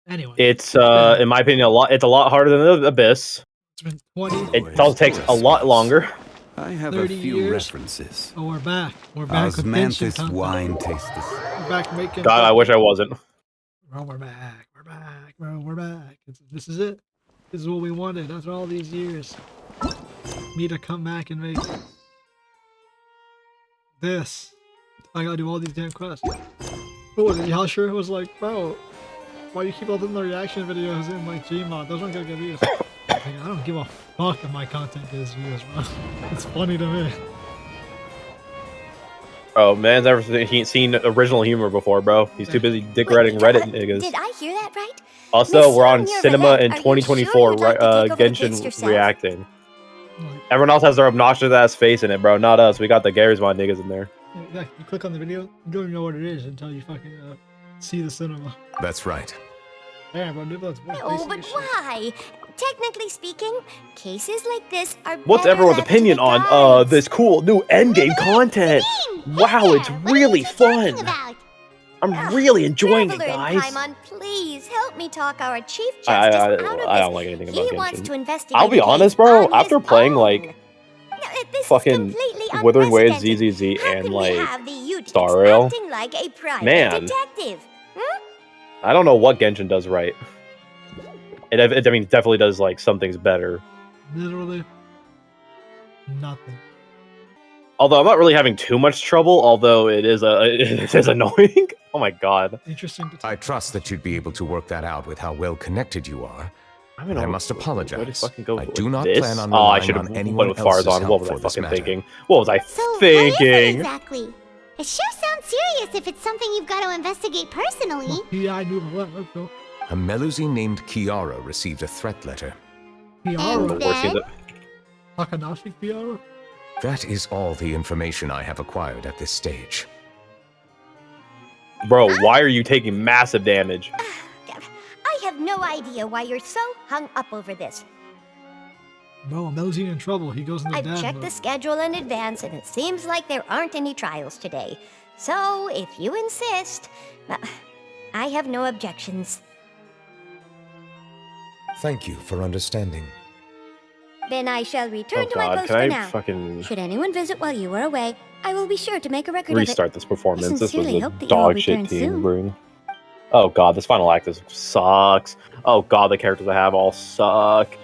Anyway, It's in my opinion it's a lot harder than the Abyss. it's been 20. It also takes a lot longer. I have 30 a few years. references. Oh, we're back. We're back with Genshin Osmanthus content. wine tasters. We're back making. God, I wish I wasn't. Bro, we're back. We're back. Bro, we're back. This is it. This is what we wanted after all these years. Me to come back and make this. I gotta do all these damn quests. But what, Yasher was like, bro, why do you keep all the reaction videos in like Gmod? Those aren't gonna get views. Like, I don't give a fuck if my content gets views, bro. It's funny to me. Oh, man's never seen original humor before, bro. He's too busy dick riding Reddit niggas. Did I hear that right? Also, we're on cinema in Are you 2024, sure you'd like to take over the case Genshin yourself? reacting. Everyone else has their obnoxious ass face in it, bro. Not us. We got the Gary's Mod niggas in there. Yeah, you click on the video, you don't even know what it is until you fucking see the cinema. That's right. Damn, bro, NEUVILLETTE's No, but why? Technically speaking, cases like this are What's better everyone's left to opinion the on gods. this cool new endgame content? Wow, it's really fun. About? I'm really enjoying it, Traveler guys. in Paimon, please help me talk our Chief Justice out of this. I don't like anything about He wants Genshin. to investigate I'll be the case honest, bro. on After his playing own. like This fucking is completely Wuthering Waves, unprecedented. ZZZ, How and can we like have the Ute Star Rail, acting like a private man, detective? I don't know what Genshin does right. I mean, definitely does like some things better. Literally nothing. Although I'm not really having too much trouble. Although it is it is annoying. Oh my god. Interesting. I trust that you'd be able to work that out with how well connected you are. I mean, I must apologize. I do not this? plan on Oh, I relying should have on played anyone with else's Farzan. help What was I for this fucking matter. thinking? What was I So thinking? what is it exactly? It sure sounds serious if it's something you've got to investigate personally. Yeah, I knew what. Let's go. A Melusine named Kiara received a threat letter. Kiara. And then? Takanashi Kiara? That is all the information I have acquired at this stage. Bro, why are you taking massive damage? I have no idea why you're so hung up over this. Bro, Melusine in trouble. He goes in the I've dad checked mode. the schedule in advance, and it seems like there aren't any trials today. So, if you insist, I have no objections. Thank you for understanding. Then I shall return Oh to my god, post can for I now. fucking Should anyone visit while you are away, I will be sure to make a record restart of it. this performance? This was sincerely a hope that you will dog shit return team soon. bring. Oh god, this final act sucks. Oh god, the characters I have all suck.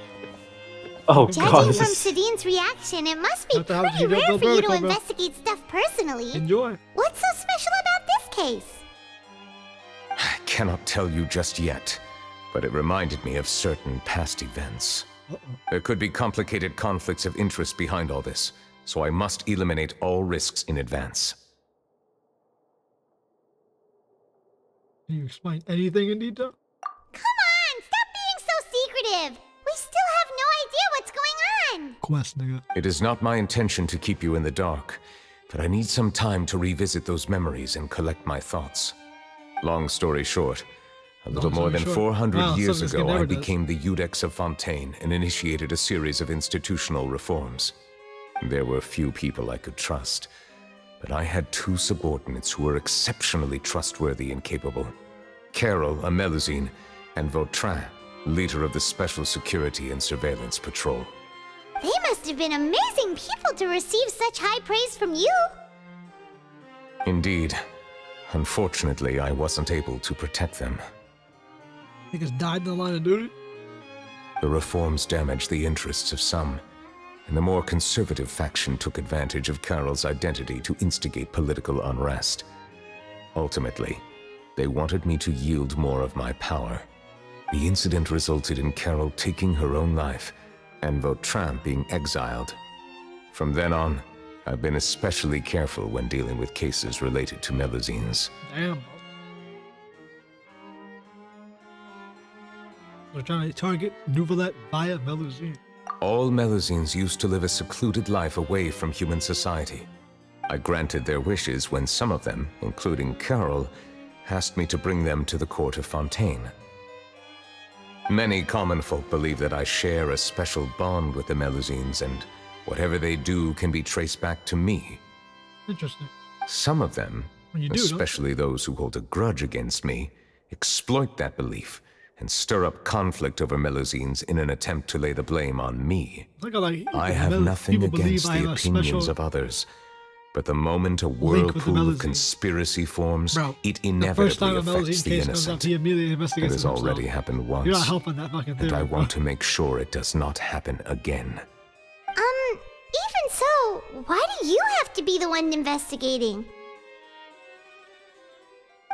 Oh god, Judging this from is... Sadine's reaction, it must be Have to have pretty the rare for you to protocol, bro. investigate stuff personally. Enjoy. What's so special about this case? I cannot tell you just yet, but it reminded me of certain past events. There could be complicated conflicts of interest behind all this, so I must eliminate all risks in advance. Can you explain anything in detail? Come on, stop being so secretive. We still have no idea what's going on. Quest, nigga. It is not my intention to keep you in the dark, but I need some time to revisit those memories and collect my thoughts. Long story short, a little more than 400 Wow, years something this ago, game I never does. became the 𝐂𝐋𝐀𝐓𝐃 and initiated a series of institutional reforms. There were few people I could trust, but I had two subordinates who were exceptionally trustworthy and capable. Carol, a Melusine, and Vautrin, leader of the Special Security and Surveillance Patrol. They must have been amazing people to receive such high praise from you. Indeed. Unfortunately, I wasn't able to protect them. Niggas died in the line of duty? The reforms damaged the interests of some, and the more conservative faction took advantage of Carol's identity to instigate political unrest. Ultimately, they wanted me to yield more of my power. The incident resulted in Carol taking her own life, and Vautrin being exiled. From then on, I've been especially careful when dealing with cases related to Melusines. Damn, bro. They're trying to target NEUVILLETTE via Melusine. All Melusines used to live a secluded life away from human society. I granted their wishes when some of them, including Carol, asked me to bring them to the court of Fontaine. Many common folk believe that I share a special bond with the Melusines, and whatever they do can be traced back to me. Interesting. Some of them, When you do, don't you? especially those who hold a grudge against me, exploit that belief and stir up conflict over Melusines in an attempt to lay the blame on me. Look at, like, I have nothing against the opinions of others, but the moment a whirlpool of conspiracy forms, it inevitably affects the innocent. It has already happened once, You're not helping that fucking theory, and I want to make sure it does not happen again. Even so, why do you have to be the one investigating?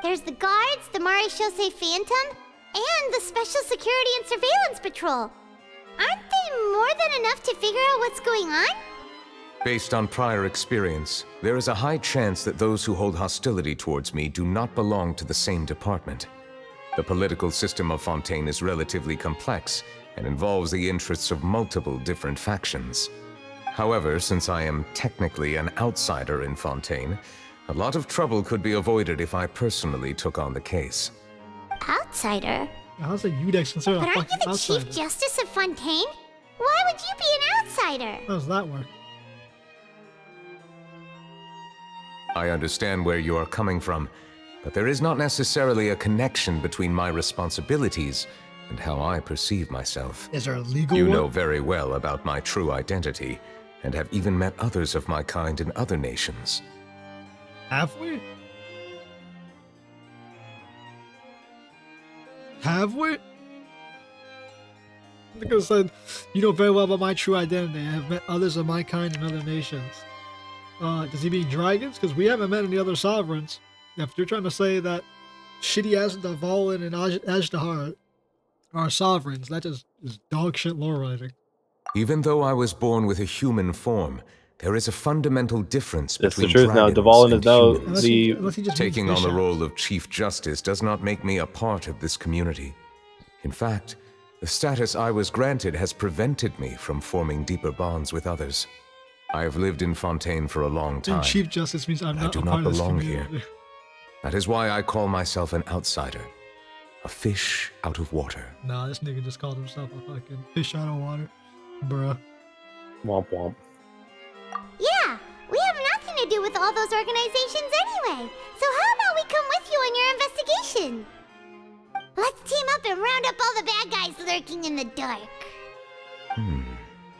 There's the guards, the Marechaussee Phantom, and the Special Security and Surveillance Patrol. Aren't they more than enough to figure out what's going on? Based on prior experience, there is a high chance that those who hold hostility towards me do not belong to the same department. The political system of Fontaine is relatively complex and involves the interests of multiple different factions. However, since I am technically an outsider in Fontaine, a lot of trouble could be avoided if I personally took on the case. Outsider? How's a UDEX considered a But aren't fucking you the outsider? Chief Justice of Fontaine? Why would you be an outsider? How does that work? I understand where you are coming from, but there is not necessarily a connection between my responsibilities and how I perceive myself. Is there a legal You one? know very well about my true identity, and have even met others of my kind in other nations. Have we? Have we? Like I said, you know very well about my true identity. I have met others of my kind in other nations. Does he mean dragons? Because we haven't met any other sovereigns. If you're trying to say that shitty-ass Dvalin and Azhdahar are sovereigns, that just is dog shit lore writing. Even though I was born with a human form, there is a fundamental difference It's the between truth now. dragons Dvalin is and now humans. Unless he just Taking means on the fish role of Chief Justice does not make me a part of this community. In fact, the status I was granted has prevented me from forming deeper bonds with others. I have lived in Fontaine for a long And time. Chief Justice means I'm I not do a not part of this belong community. here. That is why I call myself an outsider. A fish out of water. Nah, this nigga just called himself a fucking fish out of water. Bruh. Womp womp. Yeah, we have nothing to do with all those organizations anyway. So how about we come with you on your investigation? Let's team up and round up all the bad guys lurking in the dark.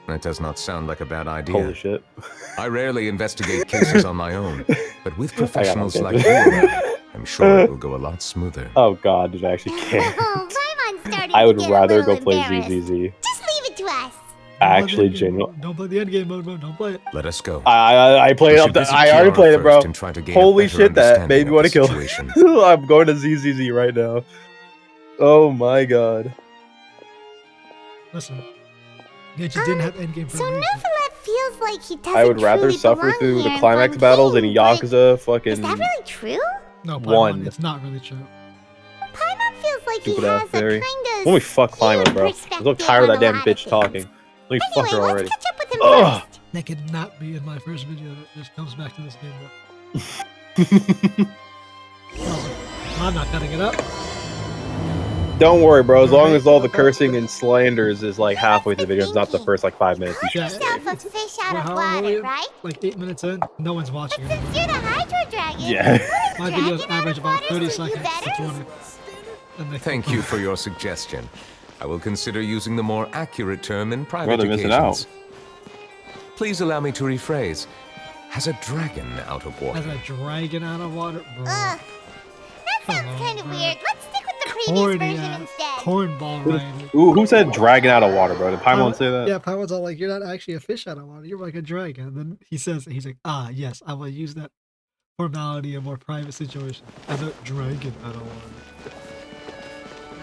That does not sound like a bad idea. Holy shit. I rarely investigate cases on my own, but with I got my professionals like business. you around, I'm sure it will go a lot smoother. Oh god, did I actually care? Oh, Paimon's starting I would to get rather a little go play embarrassed. ZZZ. Just leave it to us. Actually, Don't play the endgame genuine. mode. Don't play the endgame mode, bro. Don't play it. Let us go. I played We up should the. visit I already Kiara played it, bro. first and try to gain a Holy better shit, that understanding made of me want to the kill. situation. I'm going to ZZZ right now. Oh my god. Listen. Genshin didn't have endgame for So a reason. Neuvillette feels like he doesn't I would rather truly suffer belong through here the in climax battles in Fontaine, but Yakuza Is fucking that really true? No, one. Paimon, it's not really true. Paimon feels like Stupid he ass has fairy. a kind of Let me fuck Climate, bro. I'm so tired of that damn bitch talking. Let me fuck her Anyway, already. let's catch up with him Ugh. first. That could not be in my first video that just comes back to this game, bro. I'm not cutting it up. Don't worry, bro. As long as all the cursing and slanders is like halfway through the video, it's not the first like 5 minutes. You should Yeah. stay. Yourself a fish out Well, of how long are water, we? right? Like 8 minutes in, no one's watching it. Since you're the Hydro Dragon, Yeah. My dragon videos out average of about water 30 suit you seconds to better? 20. And they Thank you for your suggestion. I will consider using the more accurate term in private Brother, missing occasions. Please allow me to rephrase. Has a dragon out of water? As a dragon out of water, bro. Ugh. That sounds Hello, kind of bro. weird. Let's stick with the previous Corny version ass instead. cornball riding. Ooh, who said dragon out of water, bro? Did Paimon say that? Yeah, Paimon's all like, you're not actually a fish out of water. You're like a dragon. And then he says, he's like, ah, yes, I will use that formality in more private situation. As a dragon out of water.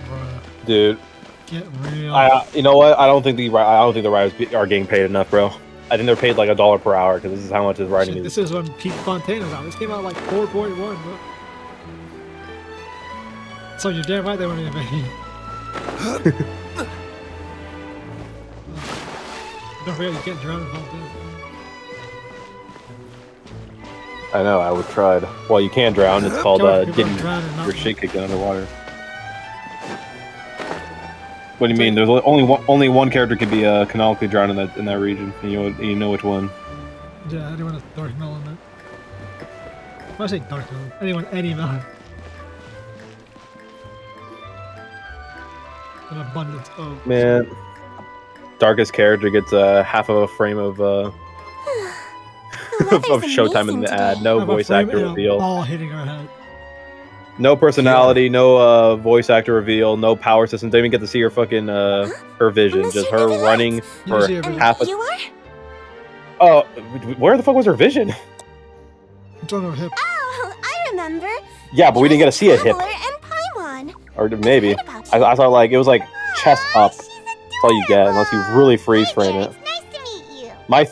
Bruh, Dude, get real. you know what? I don't think the writers are getting paid enough, bro. I think they're paid like $1 per hour because this is how much his writing Shit, is. this is when Pete Fontaine was out. This came out like 4.1, bro. So you're damn right they weren't even making. Don't forget you can't drown in Fontaine. I know, I would tried. Well, you can drown. It's called Don't forget getting drown in your Mountain. shit kicked underwater. What do you mean? There's only one character could be canonically drowned in that region. And you know which one. Yeah, anyone with dark melon. When I say dark melon, any melon. an abundance of. Man, darkest character gets half of a frame of of showtime in the ad. No Have a voice frame actor and a reveal. ball hitting her head. No personality. No voice actor reveal. No power system. Don't even get to see her fucking her vision. Just her running for see her vision. half a. You are? Oh, where the fuck was her vision? It's on her hip. Oh, I remember. Yeah, but we didn't get to see a hip. Traveler and Paimon. Or maybe. I heard about you. I thought like it was like chest up. She's That's all you get unless you really freeze frame it. It's nice to meet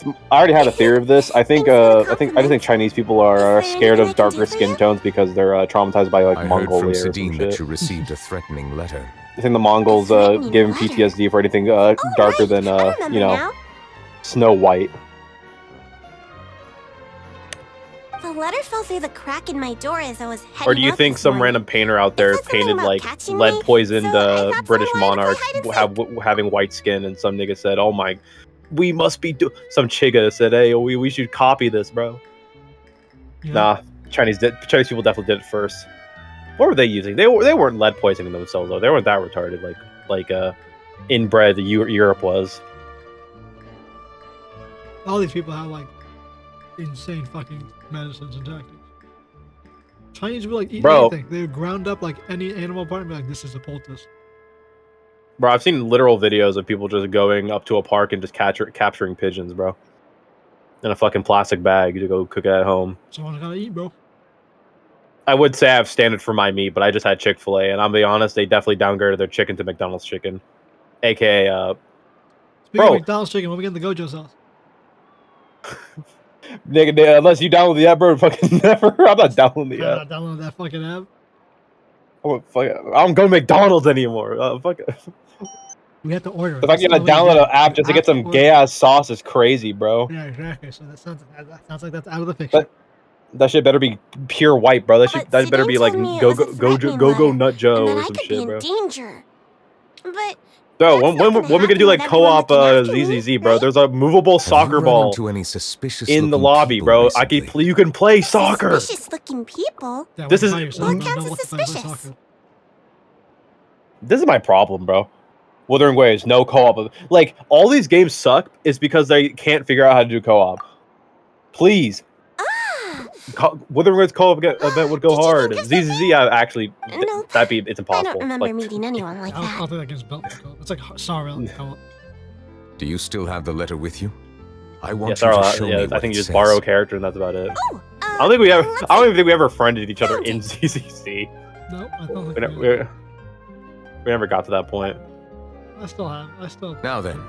you. I already had a theory of this. I think Thanks for the I just think compliment. Chinese people are Is there scared anything I of can darker do for skin you? tones because they're traumatized by like I heard Mongolia from or some Sadine shit. that you received a threatening letter. I think the Mongols threatening give him letter. PTSD for anything Oh, darker right. than I remember you know now. Snow White. The letter fell through the crack in my door as I was heading Or do you out think this some morning. random painter out there It said something painted about like catching lead me, poisoned so I thought British someone wanted to monarchs play hide and having white skin, and some nigga said, "Oh my, we must be some chiga said, hey, we should copy this, bro." Yeah. Nah, Chinese people definitely did it first. What were they using? They weren't lead poisoning themselves though. They weren't that retarded like inbred Europe was. All these people have like insane fucking medicines and tactics. Chinese would like eat Bro. anything. They would ground up like any animal part and be like, "This is a poultice." Bro, I've seen literal videos of people just going up to a park and just capturing pigeons, bro, in a fucking plastic bag to go cook it at home. Someone's gotta eat, bro. I would say I have standard for my meat, but I just had Chick-fil-A, and I'll be honest, they definitely downgraded their chicken to McDonald's chicken, aka Speaking Bro. of McDonald's chicken, when we get the Gojo sauce. nigga. Unless you download the app, bro, fucking never. I'm not downloading the app. Download that fucking app. I don't go to McDonald's anymore. Fuck it. We have to order it. The fact you That's gotta the only way download to an app just to get some gay ass sauce is crazy, bro. Yeah, exactly. So that sounds like that's out of the picture. That shit better be pure white, bro. That But better be Sadine like told me it go was a threatening letter, Nut Joe and or that I some could be shit, in bro. danger. But Bro, that's when not we gonna gonna do like happen with everyone co-op looking after me, ZZZ, bro? right? There's a movable Have soccer you run ball into any suspicious in the looking lobby, people bro. recently? You can play soccer. Suspicious-looking people. Yeah, this when is- you by yourself, What you don't counts know as what to play suspicious? soccer. This is my problem, bro. Wuthering Waves, no co-op. Like, all these games suck is because they can't figure out how to do co-op. Please. Wuthering Waves co-op event would go Did you hard. think of ZZZ, actually, Nope. it's I impossible. don't remember Like, meeting anyone like I don't that. think that game's built for co-op. It's like sorry, co-op. Do you still have the letter with you? I want yeah, you sorry, to show me yeah, what I think it you just says. borrow a character and that's about it. Oh, I don't think we ever. let's I don't see. even think we ever friended each other Found in it. ZZC. No, I don't We, think ne- we we, we never got to that point. I still have. I still. Now then,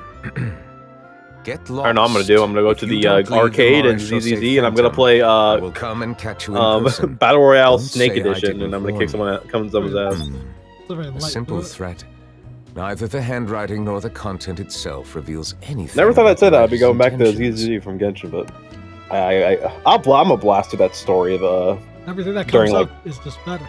get lost. I don't know. I'm gonna do. I'm gonna go If to you the don't plead arcade law, and I shall say ZZZ, and I'm gonna phantom. play I will come and catch you in person. Battle Royale Don't Snake say I Edition, didn't and I'm gonna kick warn someone's ass. It's a very A light. simple threat. Neither the handwriting nor the content itself reveals anything. Never thought I'd about say the that. I'd be going back to letter's intentions. ZZZ from Genshin, but I'm a blast to that story of Everything that during, comes like- up is just better.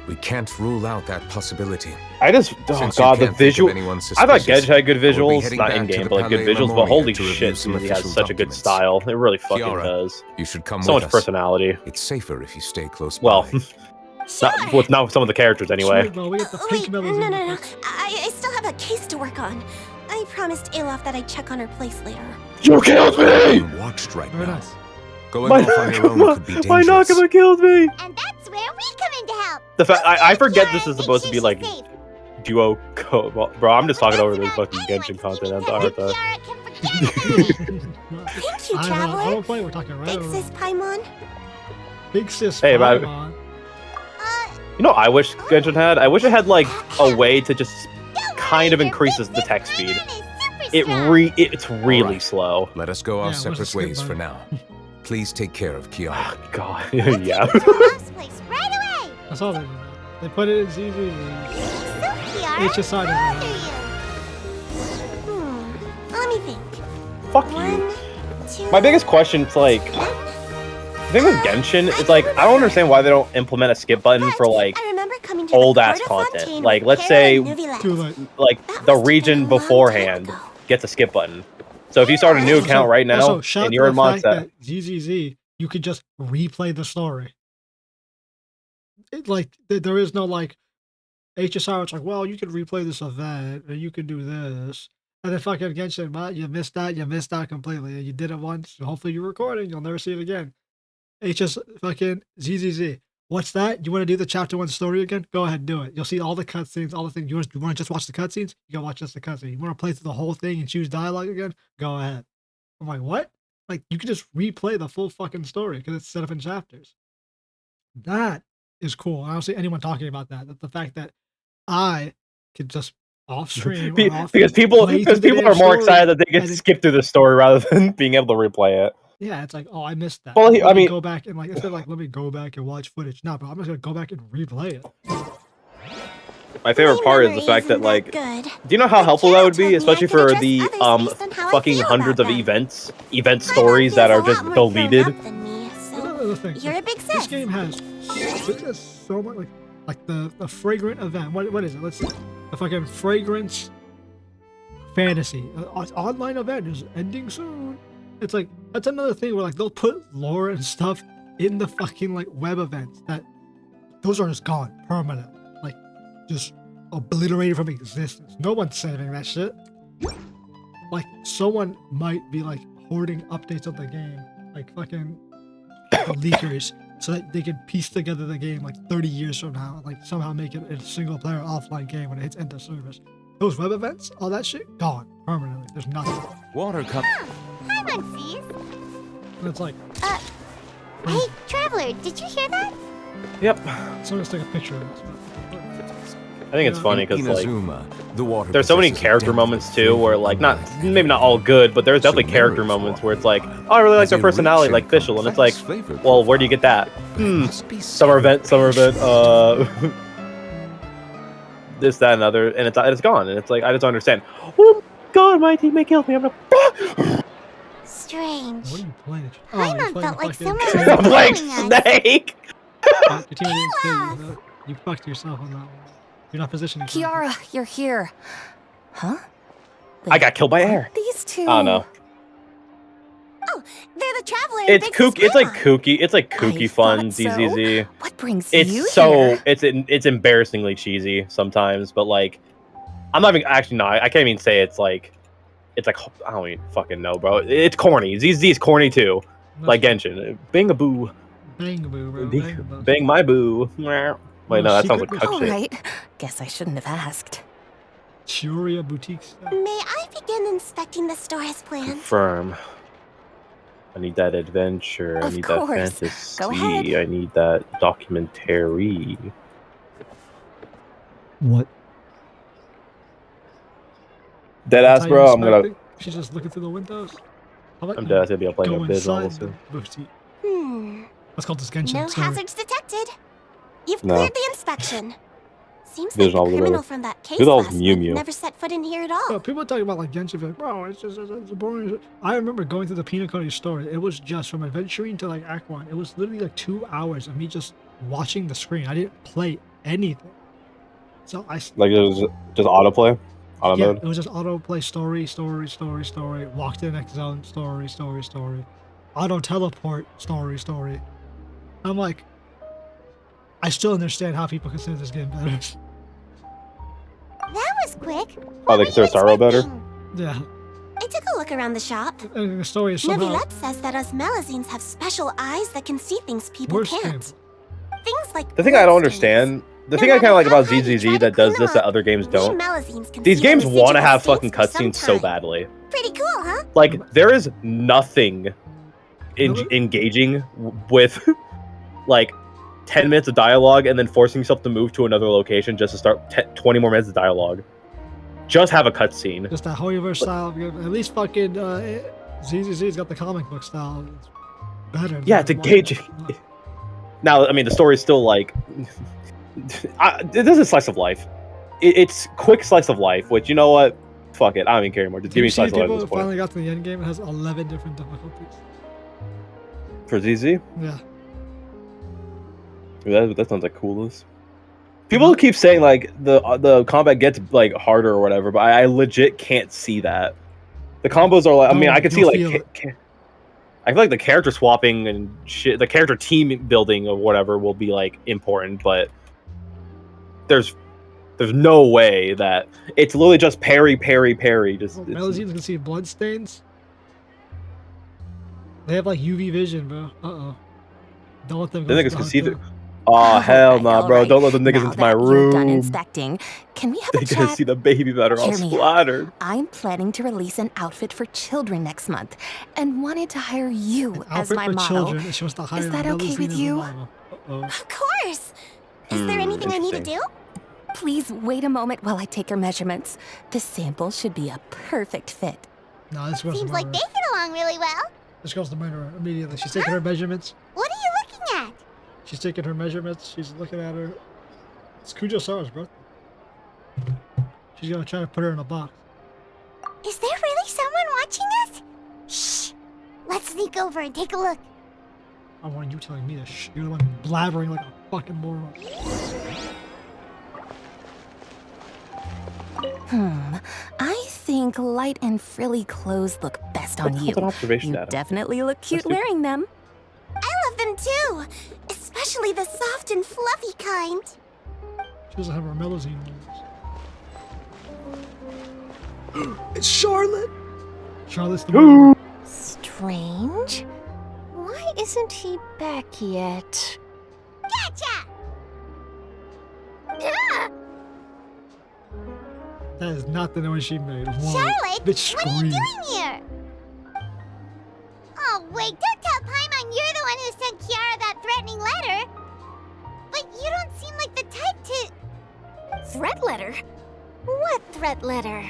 We can't rule out that possibility. I just Since you the can't think of visual. anyone I thought suspicious, Genshin had good I will be visuals, heading not back in to game, the but like good Palais visuals. But Memoria holy to review shit, some ZZZ has official such a good documents. style. It really fucking Kiara, does. You should come So with much us. personality. It's safer if you stay close Well, by. not with some of the characters anyway. Sweet, bro, we get the Wait, pink no, melons. no. I still have a case to work on. I promised Alof that I'd check on her place later. You killed me! Being watched right Very now. nice. Going My off on your own could be dangerous. my Nakama killed me. And that's where we come in to help. The fact I forget Kiara this is thinks supposed to be she's like safe. duo bro. I'm just talking over this That's fucking about Genshin anyone content. I'm speaking sorry. Kiara can forget about it. Thank you, I Traveler. don't play. We're talking right Big over. sis Paimon. Big sis. Hey, but- Paimon. You know, I wish Genshin had. I wish it had like a way to just kind of increases the text speed. It's really Alright. slow. Let us go our Yeah, where's the separate skip ways for button? now. Please take care of Kiara. Oh, God, yeah. Place right away. That's all they do. They put it in ZZZ. So, Kiara, It's just side of how old it. are you? Let me think. Fuck you. 1, 2. My biggest question is like, the thing with Genshin is like, I don't understand why they don't implement a skip button for like I remember coming to old the ass Court of content. Fontaine Like, with let's Kara say and Neuvillette. Too late. like That the must have region been a long time beforehand ago. gets a skip button. So if you start a new account right now Also, shout and to you're in the fact Mondstadt, that ZZZ, you could just replay the story. There is no like HSR was like, well, you could replay this event, and you could do this. And then fucking Genshin, well, you missed out completely. And you did it once. Hopefully you're recording. You'll never see it again. HS fucking ZZZ. What's that? You want to do the chapter 1 story again? Go ahead, do it. You'll see all the cutscenes, all the things. You want to just watch the cutscenes? You go watch just the cutscene. You want to play through the whole thing and choose dialogue again? Go ahead. I'm like, what? Like, you can just replay the full fucking story because it's set up in chapters. That is cool. I don't see anyone talking about that. The fact that I could just off stream because people are more excited that they get to skip through the story rather than being able to replay it. Yeah, it's like, oh, I missed that. Well, let me go back and instead of let me go back and watch footage. No, but I'm just gonna go back and replay it. My favorite part is the fact that do you know how helpful that would be, especially for the fucking hundreds of event stories that are just deleted. Another thing, You're a big sis. This game has so much like the fragrant event. What is it? Let's see. The fucking fragrance fantasy online event is ending soon. It's like, that's another thing where they'll put lore and stuff in the fucking web events that those are just gone permanent, just obliterated from existence. No one's saving that shit. Someone might be hoarding updates of the game, fucking the leakers, so that they can piece together the game 30 years from now, somehow make it a single player offline game when it hits end of service. Those web events, all that shit, gone permanently. There's nothing. Water cup. Hi, Muncies. And it's like, hey, Traveler, did you hear that? Yep. Someone's take a picture of this. I think it's funny because the water there's so many character moments too, where maybe not all good, but there's definitely character moments where it's like, oh, I really like their personality, like Fischl, and it's like, well, where do you get that? Summer event, this, that, and other, and it's gone, and it's like, I just don't understand. Oh God, my teammate killed me. I'm gonna. Strange. What are you playing? Paimon felt like someone was I'm playing following us. Snake. Your team didn't you fucked yourself on that one. You're not positioning. Kiara, you're here. Huh? I got killed by air. These two. Oh no. Oh, they're the Traveler. It's kooky. It's kooky. It's kooky fun. ZZZ. What brings you here? It's embarrassingly cheesy sometimes, but I'm not even actually no. I can't even say it's I don't even fucking know, bro. It's corny. ZZ is corny too. Like Genshin. Bang a boo. Bang a boo, bro. Bang my boo. Wait, no, that sounds like cuck shit. Alright. Guess I shouldn't have asked. Churia boutique stuff. May I begin inspecting the store as planned? Confirm. I need that adventure. I Of need course. that fantasy. Go ahead. I need that documentary. What? Deadass, bro. I'm gonna. She's just looking through the windows. I'm dead. I'll be playing go a bit inside also. the boutique. Hmm. Let's call this Genshin. No Sorry. hazards detected. You've No. cleared the inspection. Seems There's like all the the criminal little- from that case there's all last Mew month Mew. never set foot in here at all. No, people talking about Genshin, like, bro, it's boring. I remember going through the Peanut Cody story. It was just from adventuring to Act 1. It was literally 2 hours of me just watching the screen. I didn't play anything. So It was just autoplay, auto yeah, mode. it was just autoplay story. Walk to the next zone, story. Auto teleport, story. I'm like, I still understand how people consider this game better. That was quick. Oh, they consider Sorrow better? expecting? Yeah, I took a look around the shop. and the story is somehow Neuvillette says that us Melusines have special eyes that can see things people worse game. can't. Things like The thing I don't blood stains. understand, the No thing I kind of like matter about how hard you ZZZ try that to does clean this them that other games We don't. Melusines can These see the games want to residual have fucking stains for some cutscenes so time. badly. Pretty cool, huh? There is nothing engaging with 10 minutes of dialogue and then forcing yourself to move to another location just to start 20 more minutes of dialogue. Just have a cutscene. Just that Hoyoverse style. At least fucking ZZZ's got the comic book style. It's better. Yeah, it's engaging. Now, I mean, the story is still this is slice of life. It's quick slice of life, which, you know what? Fuck it. I don't even care anymore. Just give me slice of life at People this point. finally got to the end game. It has 11 different difficulties. For ZZ? Yeah. That sounds like coolest. People keep saying the combat gets harder or whatever, but I legit can't see that. The combos are I mean, I could see You'll feel it. I feel like the character swapping and shit, the character team building or whatever will be important, but there's There's no way that it's literally just parry, parry, parry. Just Oh, Melusines can see blood stains. They have like UV vision, bro. Uh-oh. Don't let them go. the niggas to can the see hotel. Oh hell Alright, nah, bro! alright. Don't let the niggas Now into my that you're done room. inspecting, can we have They a gonna chat? see the baby that are all Hear me out. splattered. I'm planning to release an outfit for children next month, and wanted to hire you as Outfit my for model. children. And she wants to hire that okay Melusine with as a you? model. Uh-oh. Of course. Is there anything I need to interesting. do? Please wait a moment while I take your measurements. The sample should be a perfect fit. No, this goes Seems to like murder. they get along really well. This goes to murder immediately. She's taking her measurements. What are you looking at? She's taking her measurements. She's looking at her. It's 𝐂𝐻𝐿𝐴HR's birthday. She's gonna try to put her in a box. Is there really someone watching us? Shh. Let's sneak over and take a look. I want you telling me this. Shh. You're the one blabbering like a fucking moron. I think light and frilly clothes look best on you. That's an observation You data. definitely look cute That's wearing them. I love them too. Especially the soft and fluffy kind. She doesn't have her Melusine moves. It's Charlotte! Charlotte's the murderer. Strange. Why isn't he back yet? Gotcha! Ah, That is not the noise she made. Whoa. Charlotte, Bitch what are you screamed. doing here? Oh, wait, don't tell Paimon you're the one who sent Kiara that threatening letter. But you don't seem like the type to... Threat letter? What threat letter?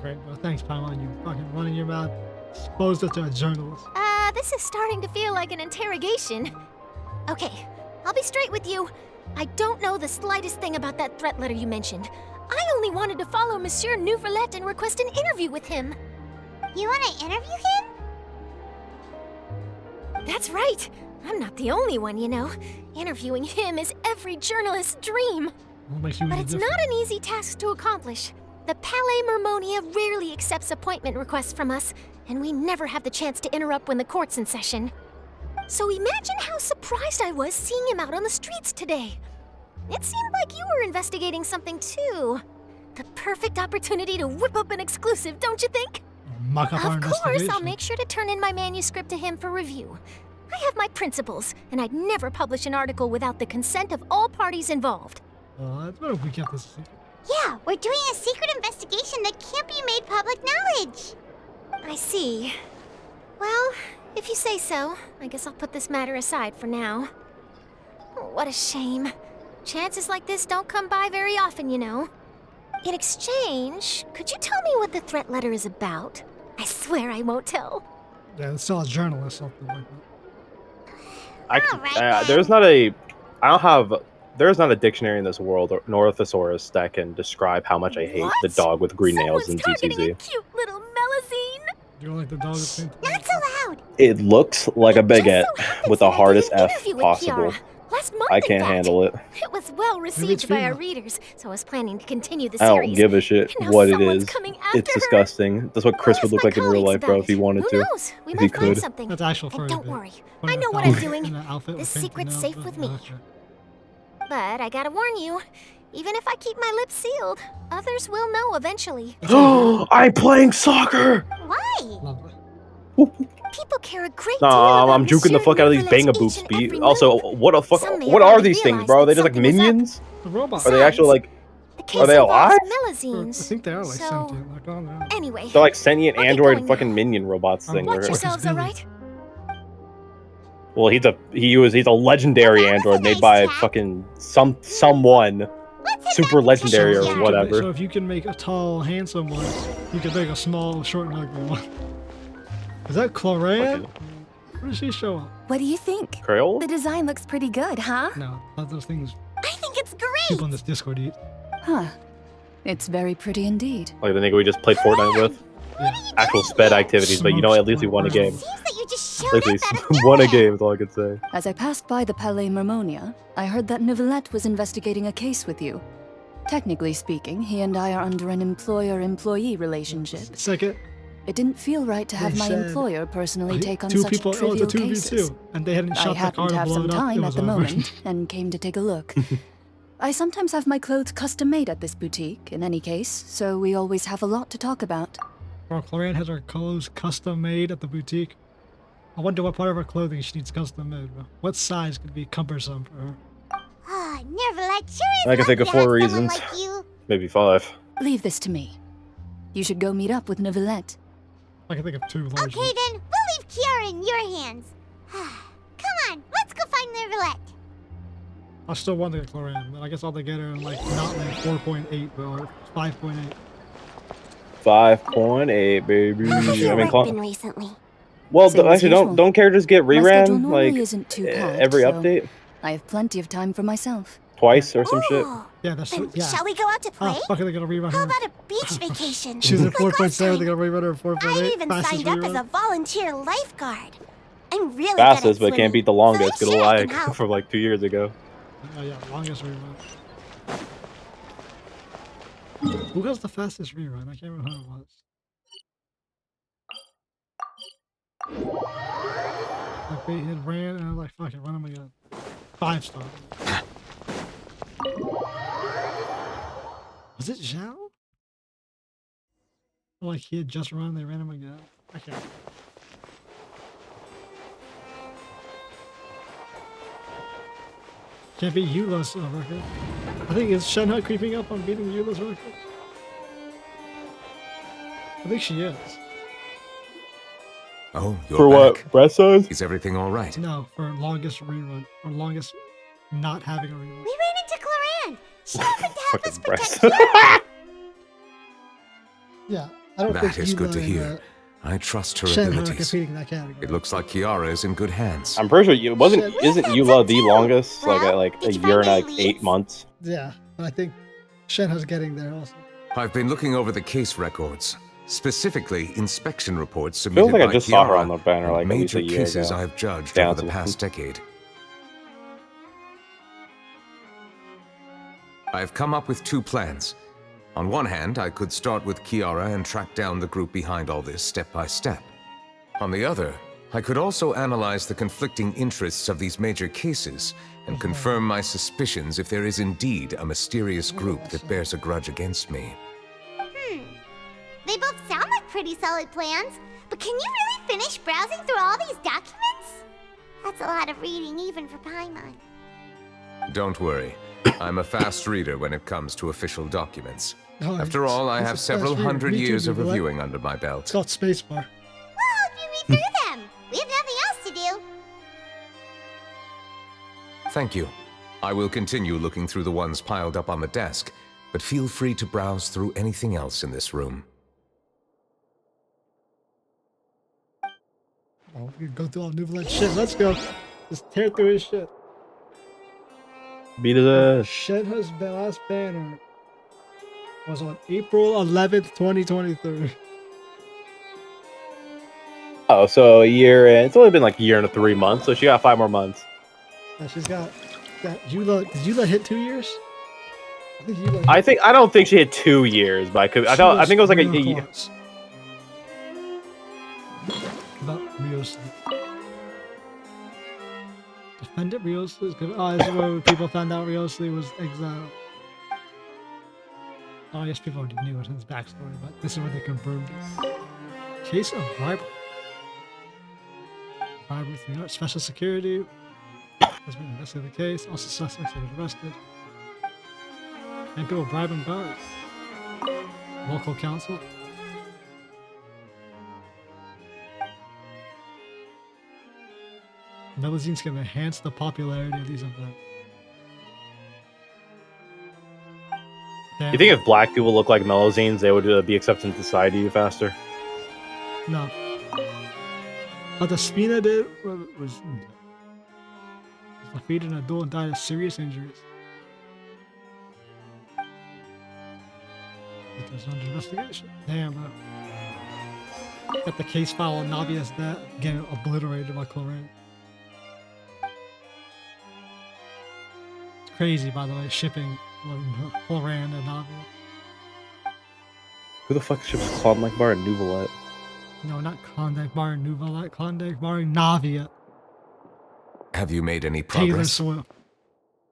Great, well, thanks, Paimon. You fucking running your mouth. Exposed it to a journalist. This is starting to feel like an interrogation. Okay, I'll be straight with you. I don't know the slightest thing about that threat letter you mentioned. I only wanted to follow Monsieur NEUVILLETTE and request an interview with him. You want to interview him? That's right. I'm not the only one, you know. Interviewing him is every journalist's dream. What makes you But any it's different? not an easy task to accomplish. The Palais Mermonia rarely accepts appointment requests from us, and we never have the chance to interrupt when the court's in session. So imagine how surprised I was seeing him out on the streets today. It seemed like you were investigating something too. The perfect opportunity to whip up an exclusive, don't you think? Muck up our Of course, I'll investigation. make sure to turn in my manuscript to him for review. I have my principles, and I'd never publish an article without the consent of all parties involved. It's better if we kept this a secret. Yeah, we're doing a secret investigation that can't be made public knowledge. I see. Well, if you say so, I guess I'll put this matter aside for now. Oh, what a shame. Chances like this don't come by very often, you know. In exchange, could you tell me what the threat letter is about? I swear I won't tell. Yeah, it's still a journalist, something like that. I can, Alright, then. there's not a. I don't have. There's not a dictionary in this world nor a thesaurus that can describe how much I hate What? the dog with green nails in Someone's targeting a ZZZ. cute little Melusine. You don't like the dog with pink? Not so loud. It looks like a It just baguette so happens with that the I did hardest an F interview with possible. Kiara last month, I in can't fact. handle it. It was well it's received by our female. readers, so I was planning to continue the I series. don't give a shit And now what it someone's is. coming after It's her. disgusting. That's what Chris I'll would ask look my like in real colleagues life, bro, about if he it. wanted Who to. knows? We If he might find could. something. That's actual And furry don't bit. worry, Put I an know what outfit- I'm doing. in an outfit This with pink secret's nails, safe with me. okay. But I gotta warn you, even if I keep my lips sealed, others will know eventually. I'm playing soccer! Why? Lovely. People care a great deal Nah, about I'm juking the Monsieur fuck out of these NEUVILLETTE's banga each boots, and B. every Also, move. what the fuck? Some may What have are already these things, realized bro? Are they that just like something was up. minions? The robot. Are they actually like? The case Are they involves alive? I Melusines. think they are like so, sentient. Like, oh, no. Anyway, They're like sentient I'll get android going fucking now. minion robots thing. watch Or- yourselves, Billy. alright? Well, he's a legendary Well, that was a android made nice by chat. fucking someone Let's head super back to legendary Cheshire or So if you can whatever. make- So if you can make a tall, handsome one, you can make a small, short, and ugly one. Is that 𝐿𝐴HR? Where does she show up? What do you think? Crayola? The design looks pretty good, huh? No, not those things I think it's people great. on this Discord eat. Huh. It's very pretty indeed. Like the nigga we just played Fortnite with. Yeah. Actual sped activities, but you know, at least we won a game. Seems that you just showed At up least out of won a nowhere. game is all I could say. As I passed by the Palais Mermonia, I heard that NEUVILLETTE was investigating a case with you. Technically speaking, he and I are under an employer-employee relationship. Second, It didn't feel right to have They my said- employer personally take on two such people, trivial oh, it's a 2v2, cases. and they hadn't I shot the car happened to to have blow some it up. time It at was the over. moment and came to take a look. I sometimes have my clothes custom made at this boutique, in any case, so we always have a lot to talk about. Bro, Chlorine has her clothes custom made at the boutique. I wonder what part of her clothing she needs custom made, bro. What size could be cumbersome for her? Ah, Neuvillette sure is I can think of lucky to 4 have someone reasons. like you. Maybe 5. Leave this to me. You should go meet up with Neuvillette. I can think of 2 large Okay ones. then, we'll leave Kiara in your hands. Come on, let's go find Neuvillette. I still want to get Chlorine, but I guess I'll have to get her in like not like 4.8, bro, or 5.8. 5.8, baby. How have I your mean, work been recently? well, Same as actually, usual. don't characters get My schedule reran normally like isn't too packed, every so update? I have plenty of time for myself. Twice or some shit? Oh, Yeah, that's then yeah. shall we go out to play? Oh, fuck it, they're gonna rerun How her. about a beach vacation? She's at Like last 4.7, they're time. gonna rerun her at 4.8. I even Fastest signed up as rerun. a volunteer lifeguard. I'm really Fastest, good at but can't swimming, beat the so longest. I'm Good sure I like can help. from like 2 years ago. Oh yeah, longest rerun. Who has the fastest rerun? I can't remember who it was. Like they had ran and I was like, fuck it, run them again. 5-star. Was it Zhao? Or like he had just run, they ran him again. I can't. Can't beat Eula's record. I think it's Shenhe creeping up on beating Eula's record. I think she is. Oh, you're For back. what? Breast size? Is everything all right? No, for longest rerun. Or longest not having a rerun. We ran into Cloran. She offered to help us Fucking protect breast. Kiara. Yeah, I don't think That is good to Eula hear. and, I trust her Shenhe are abilities. competing in that category. It looks like Kiara is in good hands. I'm pretty sure you wasn't. Shit. Isn't We Eula thought the so, longest? too. Like Well, like a did you year and find like any 8 leads? months. Yeah, but I think Shenhe's getting there also. I've been looking over the case records, specifically inspection reports Feels submitted like I by just saw her Kiara on the banner on like at least major a year cases ago. I've judged Down over the to- past decade. I've come up with 2 plans. On one hand, I could start with Kiara and track down the group behind all this step by step. On the other, I could also analyze the conflicting interests of these major cases and confirm my suspicions if there is indeed a mysterious group that bears a grudge against me. They both sound like pretty solid plans, but can you really finish browsing through all these documents? That's a lot of reading even for Paimon. Don't worry, I'm a fast reader when it comes to official documents. Oh, After all, I he's a have fast several reader. hundred Me too, years of Neuvillette. reviewing under my It's belt. called Spacebar. Well, help you read through them. We have nothing else to do. Thank you. I will continue looking through the ones piled up on the desk, but feel free to browse through anything else in this room. Oh, we can go through all Neuvillette shit. Let's go. Just tear through his shit. Beat his ass. Shenhe's last banner was on April 11th, 2023. Oh, so a year and it's only been like a year and 3 months, so she got 5 more months. And she's got that Eula. Did Eula hit 2 years? I think Eula. I don't think she had 2 years, but I think it was like a year. close. About Rios. Defendant Rios is good. Oh, this is where people found out Rios was exiled. Oh, I guess people already knew it in his backstory, but this is where they confirmed it. Case of bribery. Bribery through New York. Special security has been investigated the case. Also, suspects have been arrested. And people bribing guards. Local council. Melusine's can enhance the popularity of these events. Damn. You think if black people look like Melusines, they would be accepted into society faster? No. What the Spina did was defeated in a duel and died of serious injuries. It was under investigation. Damn, bro. Got the case file on Navia's death getting obliterated by Chlorine. It's crazy, by the way, shipping Chlorine and Navia. Who the fuck ships Klondike Bar and Neuvillette? No, not Klondike Bar and Neuvillette. Klondike Bar and Navia. Have you made any Taylor progress? Swift.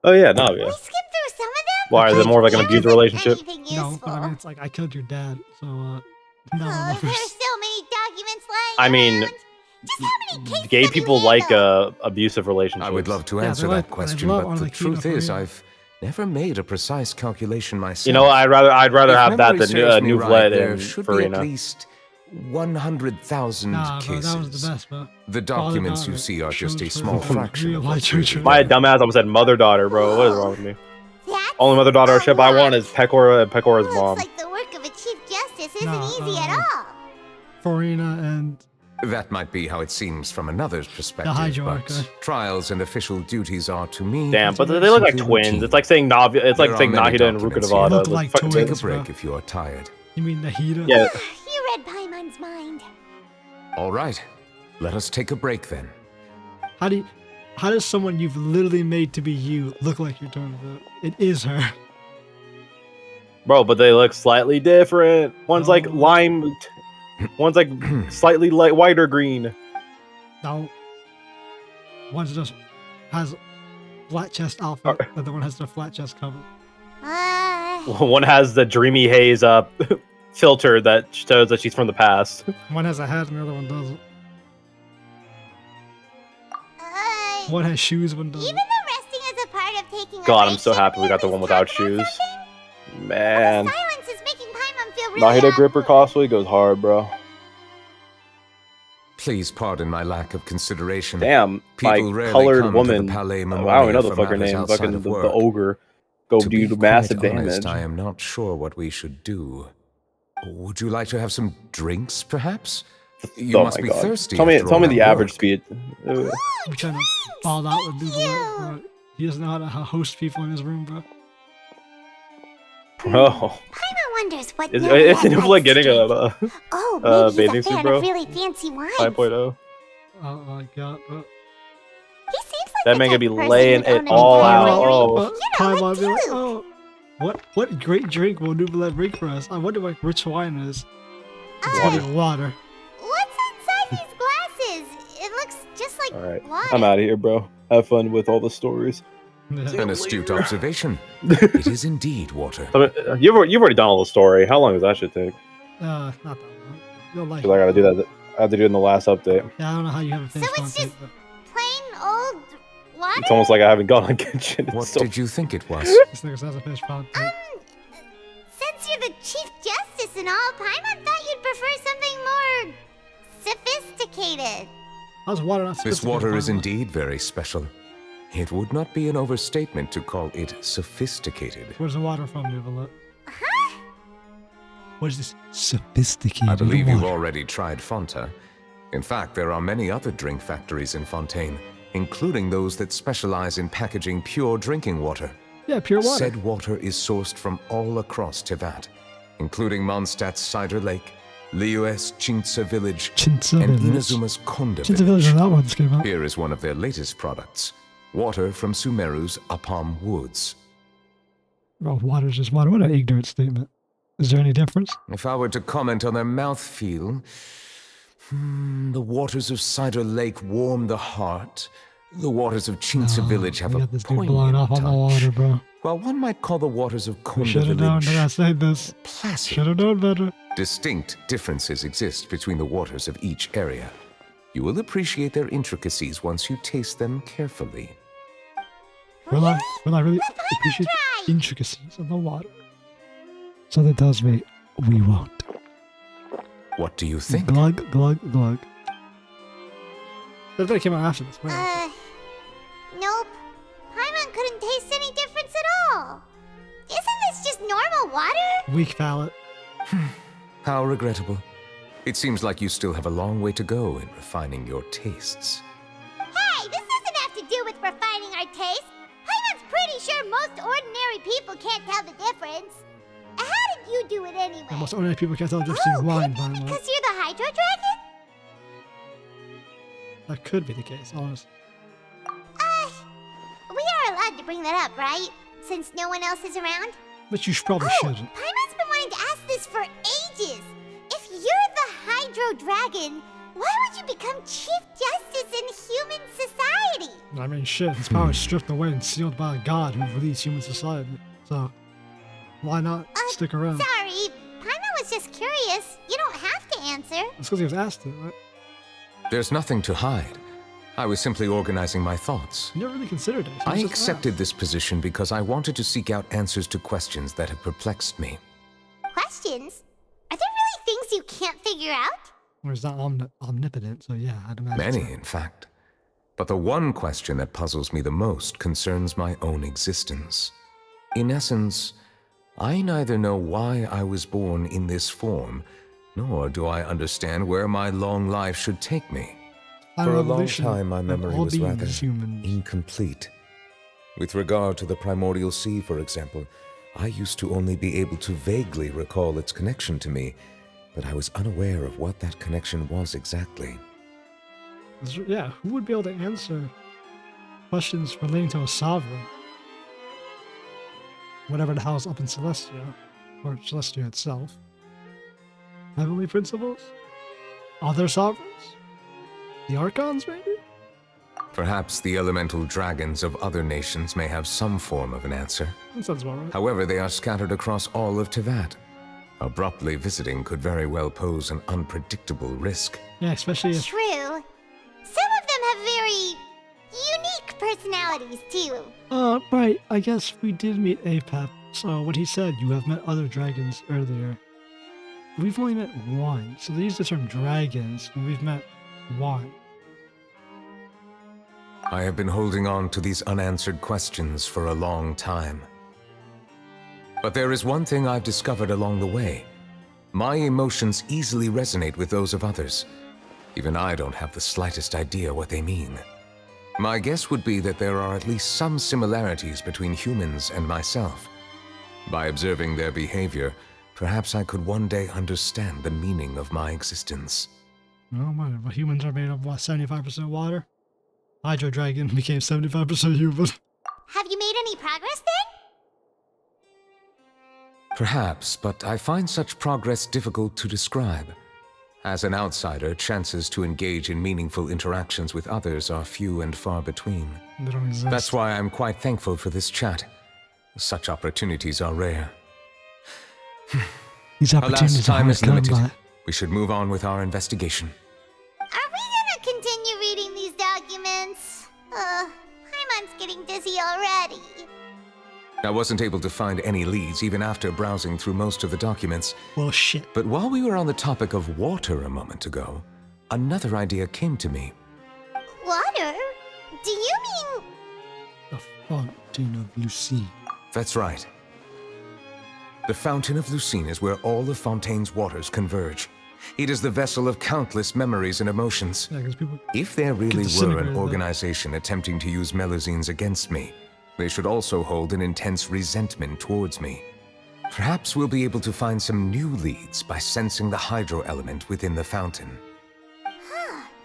Oh yeah, no, yeah. We skipped through some of Why is it more like an abusive relationship? No, but I mean, it's like I killed your dad, so no one There's knows. so many documents lying I mean, around. Just how many cases gay have you people like handled? abusive relationships. I would love to Yeah, answer they that like- question, they love but on the the truth keto is for you. I've never made a precise calculation myself. You know, I'd rather If have that memory than serves me right, NEUVILLETTE there and should be at Farina. least 100,000 Nah, bro, cases. that was the best, bro. The documents you daughter see are just a shows small for fraction real of life what's really children. My there. dumbass almost said mother-daughter, bro. What is wrong with me? That's Only mother-daughter a ship I want lot. is Pecora and Pecora's Looks mom. like the work of a Chief Justice isn't Nah, easy at all. Farina and That might be how it seems from another's perspective, Hydra but worker. trials and official duties are to me. Damn, but they look like simply twins. routine. It's like saying There are many Nahida and documents Ruka here. Nevada. Look like Fucking Take a twins, break bro. if you are tired. You mean Nahida? Yeah. You read Paimon's mind. All right, let us take a break then. How does someone you've literally made to be you look like you're talking about? It is her. Bro, but they look slightly different. One's like Oh. lime. One's like slightly whiter green. No. One just has flat chest outfit, the other one has their flat chest covered. One has the dreamy haze filter that shows that she's from the past. One has a hat and the other one doesn't. uh, One has shoes, one doesn't. even though resting is a part of taking a God, I'm break, so should happy we got the at one least without talk about shoes. something? Man. The silence is making Paimon feel really Nahida Gripper awkward. cosplay goes hard, bro. Please pardon my lack of consideration. Damn, my People rarely colored come to woman. the Palais I don't Memorial know the for fucker matters name. outside Fucking of the work. ogre. Go To be do massive quite honest, damage. I am not sure what we should do. Would you like to have some drinks, perhaps? You Oh must my be God. thirsty. Tell me after all the that average work. speed. I'm trying to fall out with Duval, bro. He doesn't know how to host people in his room, bro. Bro. Paimon wonders what Is Neuvillette Nubla likes getting to a drink. Oh, maybe bathing he's a suit, fan bro? of really fancy wines. 5.0? Oh my god, bro. He seems like That the man type could be of person laying who'd own it an all entire out. winery. Oh. You know, Paimon like be like, you. oh, what great drink will Duval bring for us? I wonder what rich wine is. It's Uh, probably water. What's inside these glasses? It looks just like Alright, water. I'm out of here, bro. Have fun with all the stories. An astute observation. It is indeed water. I mean, you've already done all the story. How long does that shit take? Not that long. You'll like 'Cause I gotta do that. I have to do it in the last update. Yeah, I don't know how you haven't So finished it's content, just but plain old water? It's almost like I haven't gone on Genshin. What It's so did you think it was? this nigga hasn't finished content. Since you're the Chief Justice and all, Paimon thought you'd prefer something more sophisticated. How's water not This sophisticated, water is Paimon? indeed very special. It would not be an overstatement to call it sophisticated. Where's the water from, Duval? Huh? Where's this sophisticated I believe water? you've already tried Fanta. In fact, there are many other drink factories in Fontaine, including those that specialize in packaging pure drinking water. Yeah, pure water. Said water is sourced from all across Tevat, including Mondstadt's Cider Lake, Liyue's Chintsa Village, Chintsa and Village. Inazuma's Konda Chintsa Village Village. is that one that came out. Here is one of their latest products, water from Sumeru's Apam Woods. Bro, water's just water. What an ignorant statement. Is there any difference? If I were to comment on their mouthfeel, the waters of Cider Lake warm the heart. The waters of Chintsa Village have we a got this dude blowing poignant up on the water, touch. bro. While one might call the waters of We Konda should have known Village that I said this. placid, Should have known better. distinct differences exist between the waters of each area. You will appreciate their intricacies once you taste them carefully. Will I really Let Paimon appreciate try. the intricacies of the water? So that tells me we won't. What do you think? Glug, glug, glug. That came out after this. Wait. Nope. Paimon couldn't taste any difference at all. Isn't this just normal water? Weak palate. How regrettable. It seems like you still have a long way to go in refining your tastes. Hey, this doesn't have to do with refining our taste. Paimon's pretty sure most ordinary people can't tell the difference. How did you do it anyway? Most ordinary people can't tell the difference between wine, could by be the way. because you're the Hydro Dragon? That could be the case, honestly. We are allowed to bring that up, right? Since no one else is around? But you probably shouldn't. Paimon's been wanting to ask this for ages. If you're the Hydro Dragon, why would you become Chief Justice in human society? I mean, shit, his power is stripped away and sealed by a god who released human society. So, Why not stick around? Sorry, Paimon was just curious. You don't have to answer. That's because he was asked to, right? There's nothing to hide. I was simply organizing my thoughts. You never really considered it. He I was just accepted asked. this position because I wanted to seek out answers to questions that have perplexed me. Questions? Are there really things you can't figure out? Or he's not omnipotent, so yeah, I'd imagine. Many, so. in fact. But the one question that puzzles me the most concerns my own existence. In essence, I neither know why I was born in this form, nor do I understand where my long life should take me. For a long Evolution time, my of memory all was rather beings humans. incomplete. With regard to the primordial sea, for example, I used to only be able to vaguely recall its connection to me, but I was unaware of what that connection was exactly. Yeah, who would be able to answer questions relating to a sovereign? Whatever the hell's up in Celestia, or Celestia itself. Heavenly principles? Other sovereigns? The Archons, maybe? Perhaps the elemental dragons of other nations may have some form of an answer. That sounds about right. However, they are scattered across all of Teyvat. Abruptly visiting could very well pose an unpredictable risk. Yeah, especially if... True. Some of them have very unique personalities, too. Right, I guess we did meet Apep. So what he said, you have met other dragons earlier. We've only met one, so they use the term dragons, and we've met one. I have been holding on to these unanswered questions for a long time. But there is one thing I've discovered along the way. My emotions easily resonate with those of others. Even I don't have the slightest idea what they mean. My guess would be that there are at least some similarities between humans and myself. By observing their behavior, perhaps I could one day understand the meaning of my existence. No matter, but humans are made of what, 75% water? Hydro Dragon became 75% human. Have you made any progress then? Perhaps, but I find such progress difficult to describe. As an outsider, chances to engage in meaningful interactions with others are few and far between. They don't exist. That's why I'm quite thankful for this chat. Such opportunities are rare. These Alas, opportunities time are is hard to come limited. by. We should move on with our investigation. Are we gonna continue reading these documents? Paimon's getting dizzy already. I wasn't able to find any leads even after browsing through most of the documents. Well, shit. But while we were on the topic of water a moment ago, another idea came to me. Water? Do you mean... The Fountain of Lucine. That's right. The Fountain of Lucine is where all of Fontaine's waters converge. It is the vessel of countless memories and emotions. Yeah, because people... If there really were disintegrated, an though. organization attempting to use Melusines against me, they should also hold an intense resentment towards me. Perhaps we'll be able to find some new leads by sensing the hydro element within the fountain.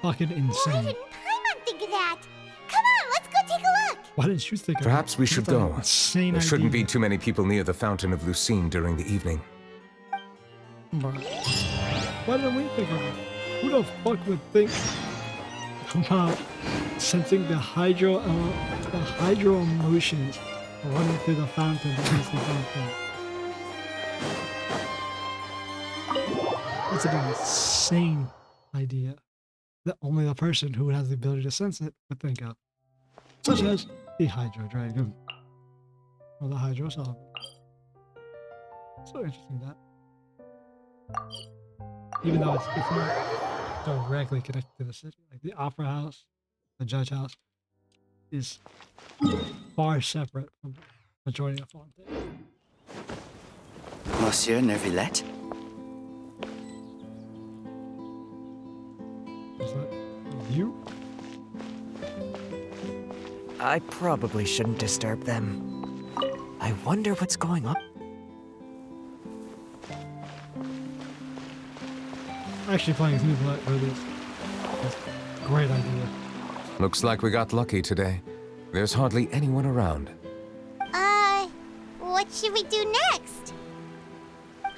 Fucking Why insane. didn't Paimon think of that? Come on, let's go take a look. Why didn't you think of Perhaps it? we should That's an go. Insane There shouldn't be idea. too many people near the Fountain of Lucine during the evening. Bro. Why didn't we think of it? Who the fuck would think about sensing the hydro emotions running through the fountain against the fountain? That's an insane idea that only the person who has the ability to sense it would think of. Such as the Hydro Dragon. Or the Hydro Sovereign. So interesting that. Even though it's not directly connected to the city. Like the Opera House, the Judge House, is far separate from the majority of Fontaine. Monsieur NEUVILLETTE? Is that you? I probably shouldn't disturb them. I wonder what's going on. Actually playing as NEUVILLETTE really is a great idea. Looks like we got lucky today. There's hardly anyone around. What should we do next?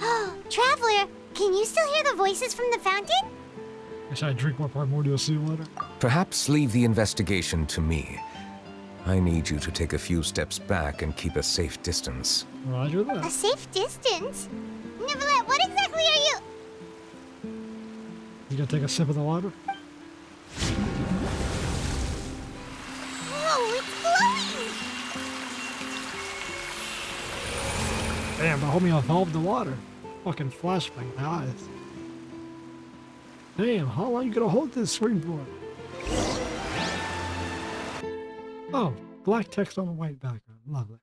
Oh, Traveler, can you still hear the voices from the fountain? Should I drink more primordial sea water? Perhaps leave the investigation to me. I need you to take a few steps back and keep a safe distance. Roger A that. safe distance? Neuvillette, what exactly are you? You gonna take a sip of the water? Oh, it's glowing! Damn, but homie evolved the water. Fucking flashbang my eyes. Damn, how long you gonna hold this screen for? Oh, black text on a white background. Lovely.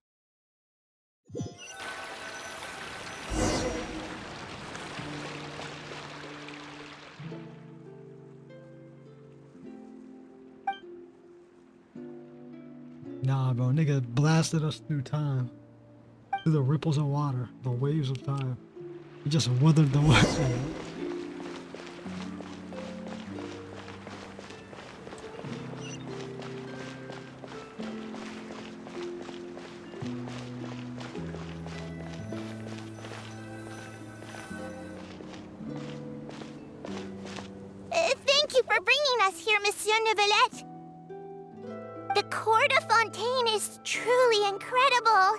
Nah, bro, nigga blasted us through time. Through the ripples of water, the waves of time. He just withered the water. Thank you for bringing us here, Monsieur Neuvillette. The Court of Fontaine is truly incredible.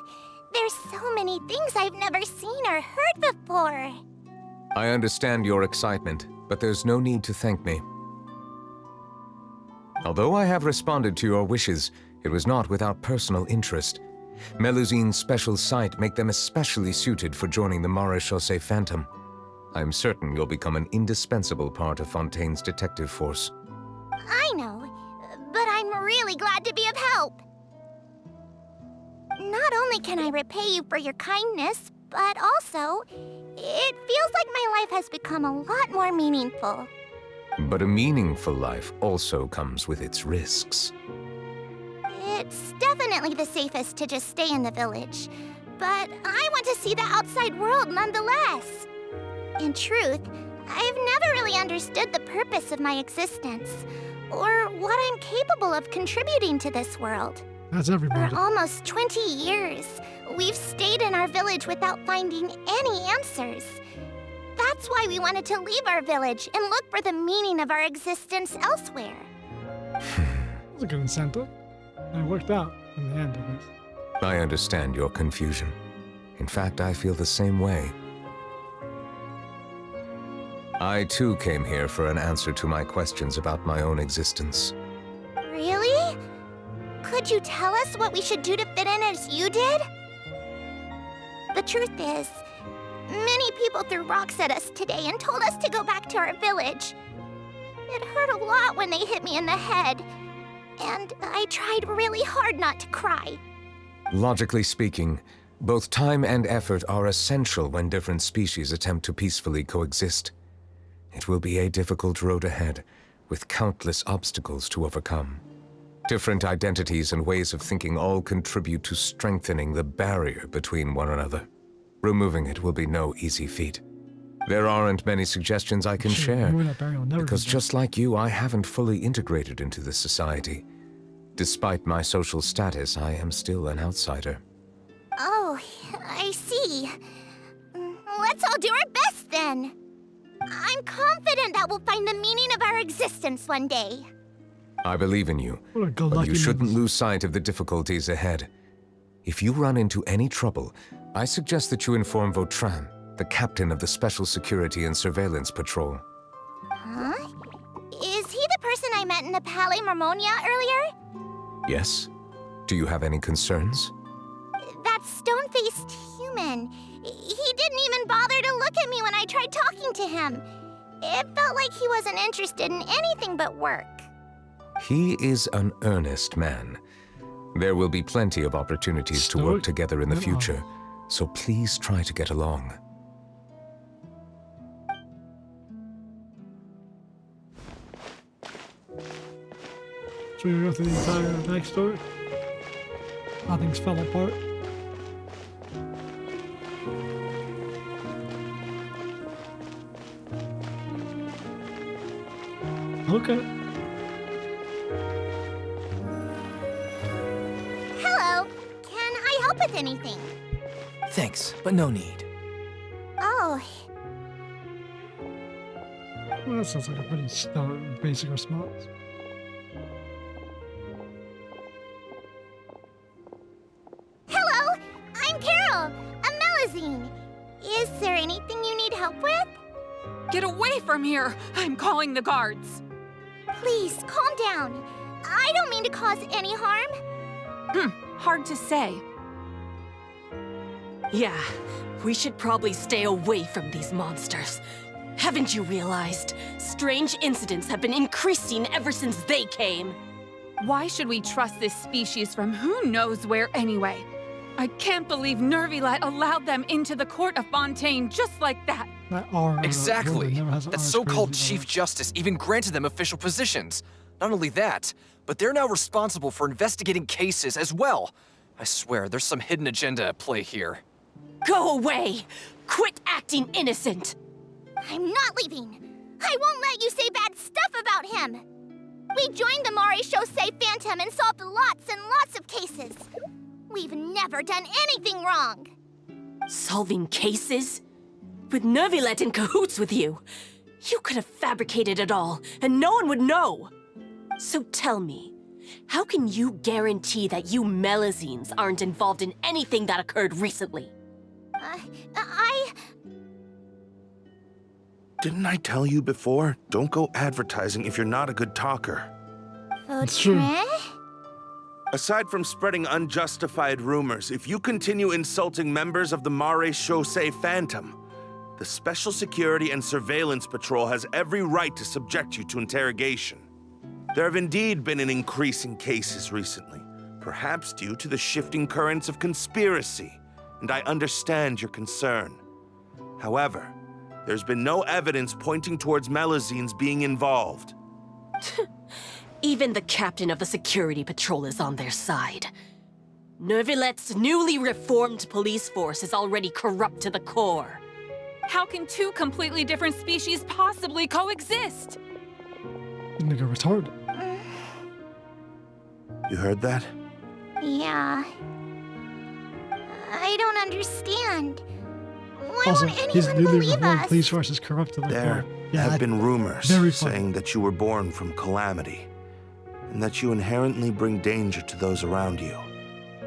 There's so many things I've never seen or heard before. I understand your excitement, but there's no need to thank me. Although I have responded to your wishes, it was not without personal interest. Melusine's special sight make them especially suited for joining the Maréchaussée Phantom. I'm certain you'll become an indispensable part of Fontaine's detective force. I know, but I'm really glad to be of help. Not only can I repay you for your kindness, but also, it feels like my life has become a lot more meaningful. But a meaningful life also comes with its risks. It's definitely the safest to just stay in the village, but I want to see the outside world nonetheless. In truth, I've never really understood the purpose of my existence, or what I'm capable of contributing to this world. That's everybody. For almost 20 years, we've stayed in our village without finding any answers. That's why we wanted to leave our village and look for the meaning of our existence elsewhere. That's a good incentive. And it worked out in the end, at least. I understand your confusion. In fact, I feel the same way. I too came here for an answer to my questions about my own existence. Really? Could you tell us what we should do to fit in as you did? The truth is, many people threw rocks at us today and told us to go back to our village. It hurt a lot when they hit me in the head, and I tried really hard not to cry. Logically speaking, both time and effort are essential when different species attempt to peacefully coexist. It will be a difficult road ahead, with countless obstacles to overcome. Different identities and ways of thinking all contribute to strengthening the barrier between one another. Removing it will be no easy feat. There aren't many suggestions I can share, because just like you, I haven't fully integrated into this society. Despite my social status, I am still an outsider. Oh, I see. Let's all do our best then. I'm confident that we'll find the meaning of our existence one day. I believe in you, What a but you shouldn't lucky lose sight of the difficulties ahead. If you run into any trouble, I suggest that you inform Vautrin, the captain of the Special Security and Surveillance Patrol. Huh? Is he the person I met in the Palais Marmonia earlier? Yes? Do you have any concerns? That stone-faced human. He didn't even bother to look at me when I tried talking to him. It felt like he wasn't interested in anything but work. He is an earnest man. There will be plenty of opportunities to work together in the future, so please try to get along. Should we go through the entire backstory? How things fell apart? Okay. Hello. Can I help with anything? Thanks, but no need. Oh, Well, that sounds like a pretty basic response. help with? Get away from here! I'm calling the guards! Please, calm down. I don't mean to cause any harm. Hard to say. Yeah, we should probably stay away from these monsters. Haven't you realized? Strange incidents have been increasing ever since they came. Why should we trust this species from who knows where anyway? I can't believe NEUVILLETTE allowed them into the court of Fontaine just like that. That R. Exactly. Never has That R's so-called crazy, Chief Justice even granted them official positions. Not only that, but they're now responsible for investigating cases as well. I swear, there's some hidden agenda at play here. Go away! Quit acting innocent! I'm not leaving. I won't let you say bad stuff about him. We joined the 𝐂𝐻𝐿𝐴 Phantom and solved lots and lots of cases. We've never done anything wrong. Solving cases? With NEUVILLETTE in cahoots with you. You could have fabricated it all, and no one would know. So tell me, how can you guarantee that you Melusines aren't involved in anything that occurred recently? Didn't I tell you before? Don't go advertising if you're not a good talker. It's true. Aside from spreading unjustified rumors, if you continue insulting members of the 𝐂𝐻𝐿𝐴 Phantom, the Special Security and Surveillance Patrol has every right to subject you to interrogation. There have indeed been an increase in cases recently, perhaps due to the shifting currents of conspiracy, and I understand your concern. However, there's been no evidence pointing towards Melusines being involved. Even the captain of the security patrol is on their side. NEUVILLETTE's newly reformed police force is already corrupt to the core. How can two completely different species possibly coexist? Nigga retarded. You heard that? Yeah. I don't understand. Why Also, won't his anyone newly believe reformed us? police force is corrupt to the There core. Yeah, have been rumors very funny. saying that you were born from calamity, and that you inherently bring danger to those around you.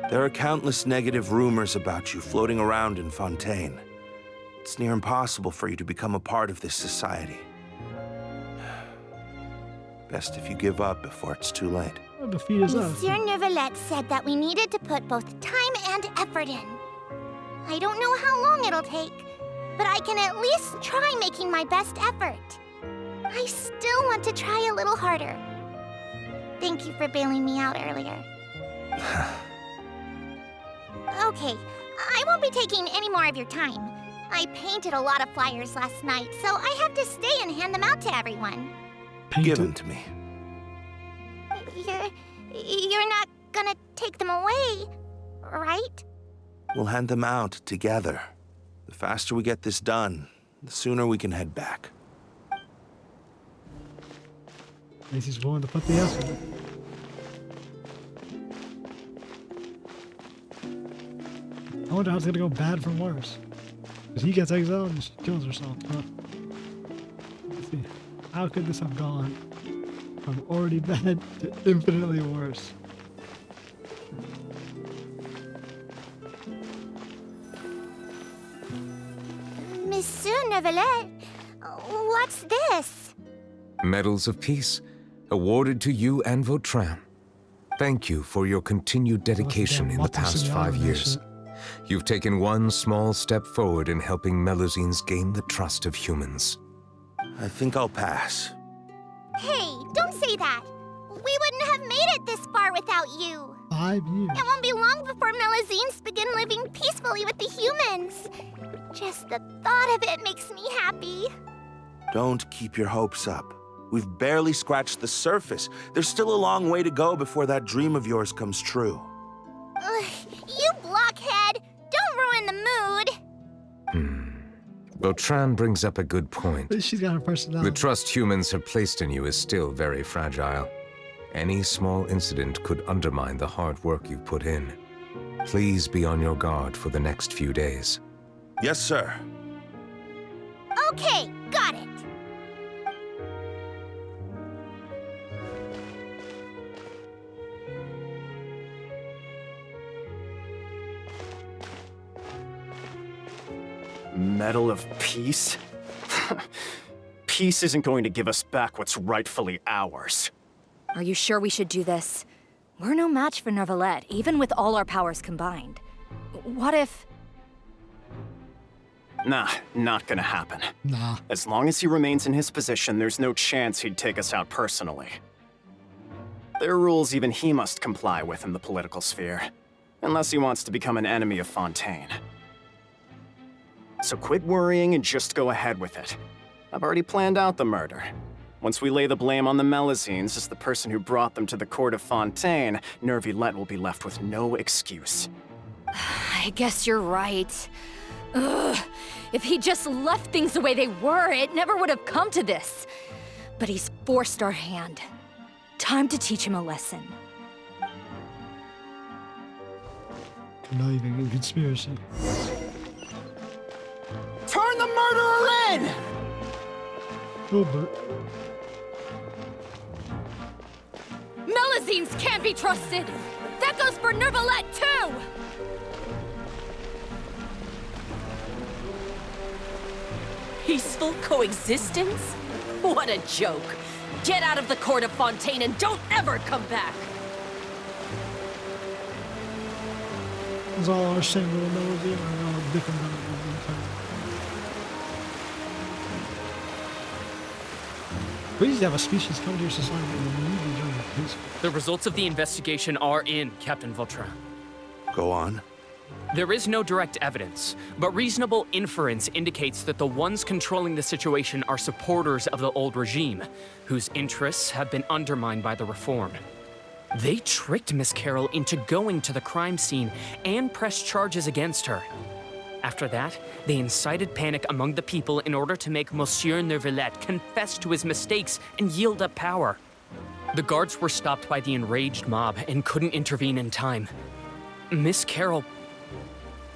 There are countless negative rumors about you floating around in Fontaine. It's near impossible for you to become a part of this society. Best if you give up before it's too late. Oh, defeat is us. Monsieur NEUVILLETTE said that we needed to put both time and effort in. I don't know how long it'll take, but I can at least try making my best effort. I still want to try a little harder. Thank you for bailing me out earlier. Okay, I won't be taking any more of your time. I painted a lot of flyers last night, so I have to stay and hand them out to everyone. Give them to me. You're not gonna take them away, right? We'll hand them out together. The faster we get this done, the sooner we can head back. Macy's willing to put the effort in. I wonder how it's gonna go bad from worse. Because he gets exiled and she kills herself. Huh? Let's see. How could this have gone from already bad to infinitely worse? Monsieur NEUVILLETTE, what's this? Medals of Peace, awarded to you and Vautrin. Thank you for your continued dedication in the past 5 years. You've taken one small step forward in helping Melusines gain the trust of humans. I think I'll pass. Hey, don't say that. We wouldn't have made it this far without you. 5 years. It won't be long before Melusines begin living peacefully with the humans. Just the thought of it makes me happy. Don't keep your hopes up. We've barely scratched the surface. There's still a long way to go before that dream of yours comes true. You blockhead! Don't ruin the mood! Vautrin brings up a good point. She's got her personality. The trust humans have placed in you is still very fragile. Any small incident could undermine the hard work you've put in. Please be on your guard for the next few days. Yes, sir. Okay, got it. Medal of Peace? Peace isn't going to give us back what's rightfully ours. Are you sure we should do this? We're no match for Neuvillette, even with all our powers combined. What if... Nah, not gonna happen. Nah. As long as he remains in his position, there's no chance he'd take us out personally. There are rules even he must comply with in the political sphere, unless he wants to become an enemy of Fontaine. So quit worrying and just go ahead with it. I've already planned out the murder. Once we lay the blame on the Melusines as the person who brought them to the court of Fontaine, Neuvillette will be left with no excuse. I guess you're right. Ugh. If he just left things the way they were, it never would have come to this. But he's forced our hand. Time to teach him a lesson. Conniving and conspiracy. Turn the murderer in! Gilbert. Melusines can't be trusted! That goes for Neuvillette, too! Peaceful coexistence? What a joke! Get out of the court of Fontaine and don't ever come back! It's all our same little melody and our different melody. Crazy to have a species come to your society and leave you during the peace. The results of the investigation are in, Captain Vautrin. Go on. There is no direct evidence, but reasonable inference indicates that the ones controlling the situation are supporters of the old regime, whose interests have been undermined by the reform. They tricked Miss Carroll into going to the crime scene and pressed charges against her. After that, they incited panic among the people in order to make Monsieur Neuvillette confess to his mistakes and yield up power. The guards were stopped by the enraged mob and couldn't intervene in time. Miss Carroll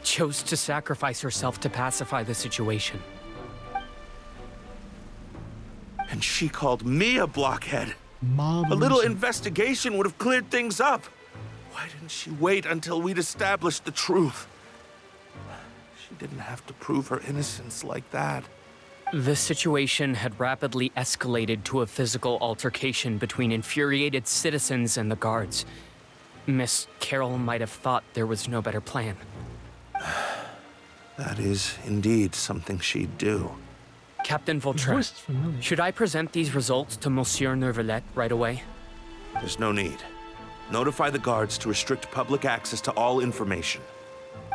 chose to sacrifice herself to pacify the situation. And she called me a blockhead. Mob a little reason. investigation would have cleared things up. Why didn't she wait until we'd established the truth? She didn't have to prove her innocence like that. The situation had rapidly escalated to a physical altercation between infuriated citizens and the guards. Miss Carroll might have thought there was no better plan. That is indeed something she'd do. Captain Vautrin, should I present these results to Monsieur Neuvillette right away? There's no need. Notify the guards to restrict public access to all information.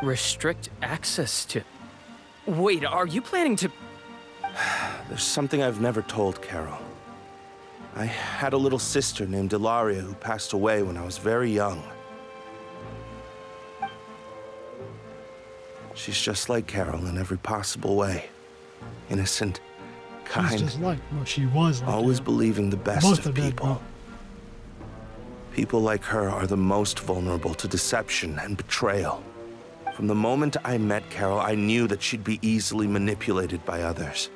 Restrict access to... Wait, are you planning to... There's something I've never told Carol. I had a little sister named 𝐙𝗨𝗟 who passed away when I was very young. She's just like Carol in every possible way. Innocent, kind. She's just like, well, she was like always you. believing the best Most of of them, people. bro. People like her are the most vulnerable to deception and betrayal. From the moment I met Carol, I knew that she'd be easily manipulated by others.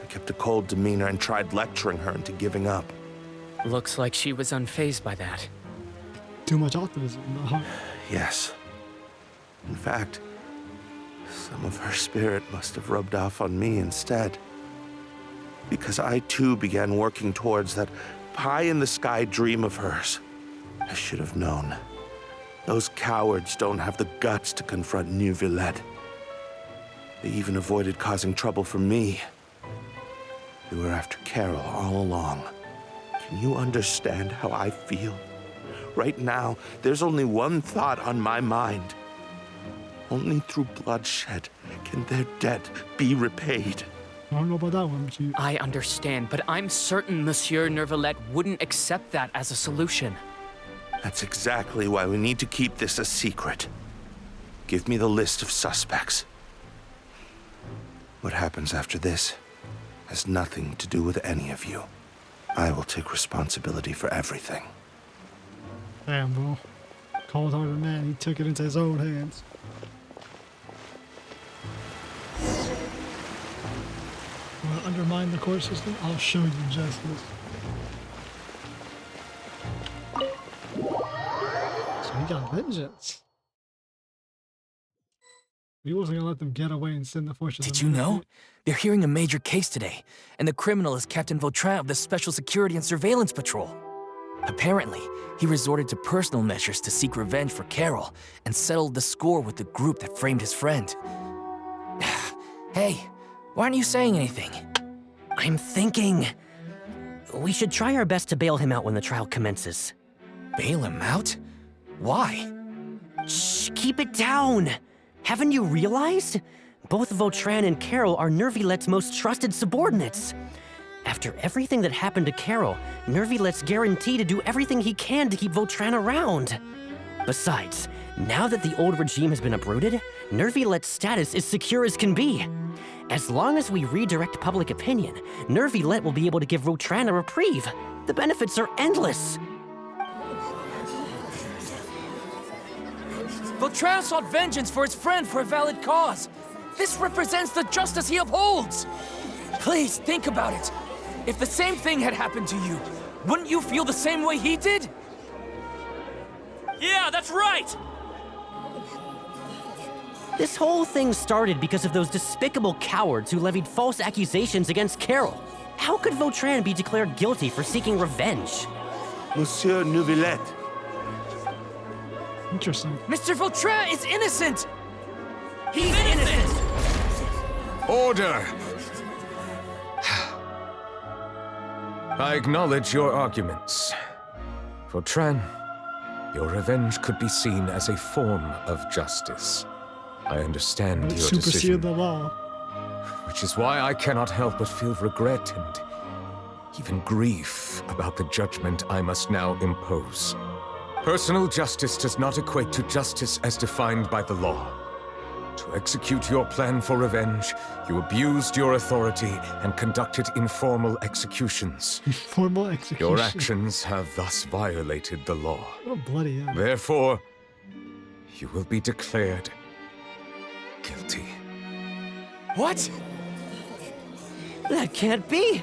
I kept a cold demeanor and tried lecturing her into giving up. Looks like she was unfazed by that. Too much optimism in the heart. Yes. In fact, some of her spirit must have rubbed off on me instead. Because I too began working towards that pie-in-the-sky dream of hers. I should have known. Those cowards don't have the guts to confront Neuvillette. They even avoided causing trouble for me. They were after Carol all along. Can you understand how I feel? Right now, there's only one thought on my mind. Only through bloodshed can their debt be repaid. I don't know about that one, but you... I understand, but I'm certain Monsieur Neuvillette wouldn't accept that as a solution. That's exactly why we need to keep this a secret. Give me the list of suspects. What happens after this has nothing to do with any of you. I will take responsibility for everything. Damn, bro. Cold-hearted man, he took it into his own hands. Want to undermine the court system? I'll show you justice. So he got vengeance. He wasn't gonna let them get away and send the forces. Did you know? They're hearing a major case today, and the criminal is Captain Vautrin of the Special Security and Surveillance Patrol. Apparently, he resorted to personal measures to seek revenge for Carol and settled the score with the group that framed his friend. Hey, why aren't you saying anything? I'm thinking... we should try our best to bail him out when the trial commences. Bail him out? Why? Shh, keep it down! Haven't you realized? Both Vautrin and Carol are NEUVILLETTE's most trusted subordinates. After everything that happened to Carol, NEUVILLETTE's guaranteed to do everything he can to keep Vautrin around. Besides, now that the old regime has been uprooted, NEUVILLETTE's status is secure as can be. As long as we redirect public opinion, NEUVILLETTE will be able to give Vautrin a reprieve. The benefits are endless. Vautrin sought vengeance for his friend for a valid cause. This represents the justice he upholds. Please, think about it. If the same thing had happened to you, wouldn't you feel the same way he did? Yeah, that's right! This whole thing started because of those despicable cowards who levied false accusations against Carol. How could Vautrin be declared guilty for seeking revenge? Monsieur NEUVILLETTE. Interesting. Mr. Vautrin is innocent! He's innocent! Order! I acknowledge your arguments. Vautrin, your revenge could be seen as a form of justice. I understand your Supersede decision, the law. which is why I cannot help but feel regret and even grief about the judgment I must now impose. Personal justice does not equate to justice as defined by the law. To execute your plan for revenge, you abused your authority and conducted informal executions. Informal execution. Your actions have thus violated the law. What a bloody hell. Therefore, you will be declared guilty. What? That can't be!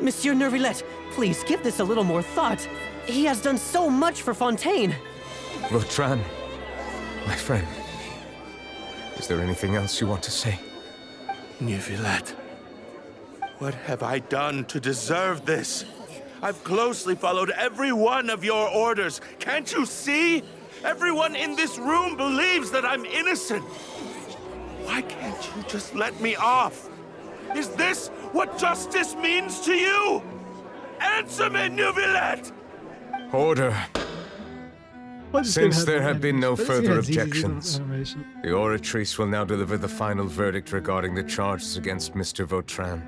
Monsieur NEUVILLETTE, please give this a little more thought. He has done so much for Fontaine. Vautrin, my friend, is there anything else you want to say? NEUVILLETTE, what have I done to deserve this? I've closely followed every one of your orders. Can't you see? Everyone in this room believes that I'm innocent. Why can't you just let me off? Is this what justice means to you? Answer me, NEUVILLETTE! Order. Since there have been no further objections, the Oratrice will now deliver the final verdict regarding the charges against Mr. Vautrin.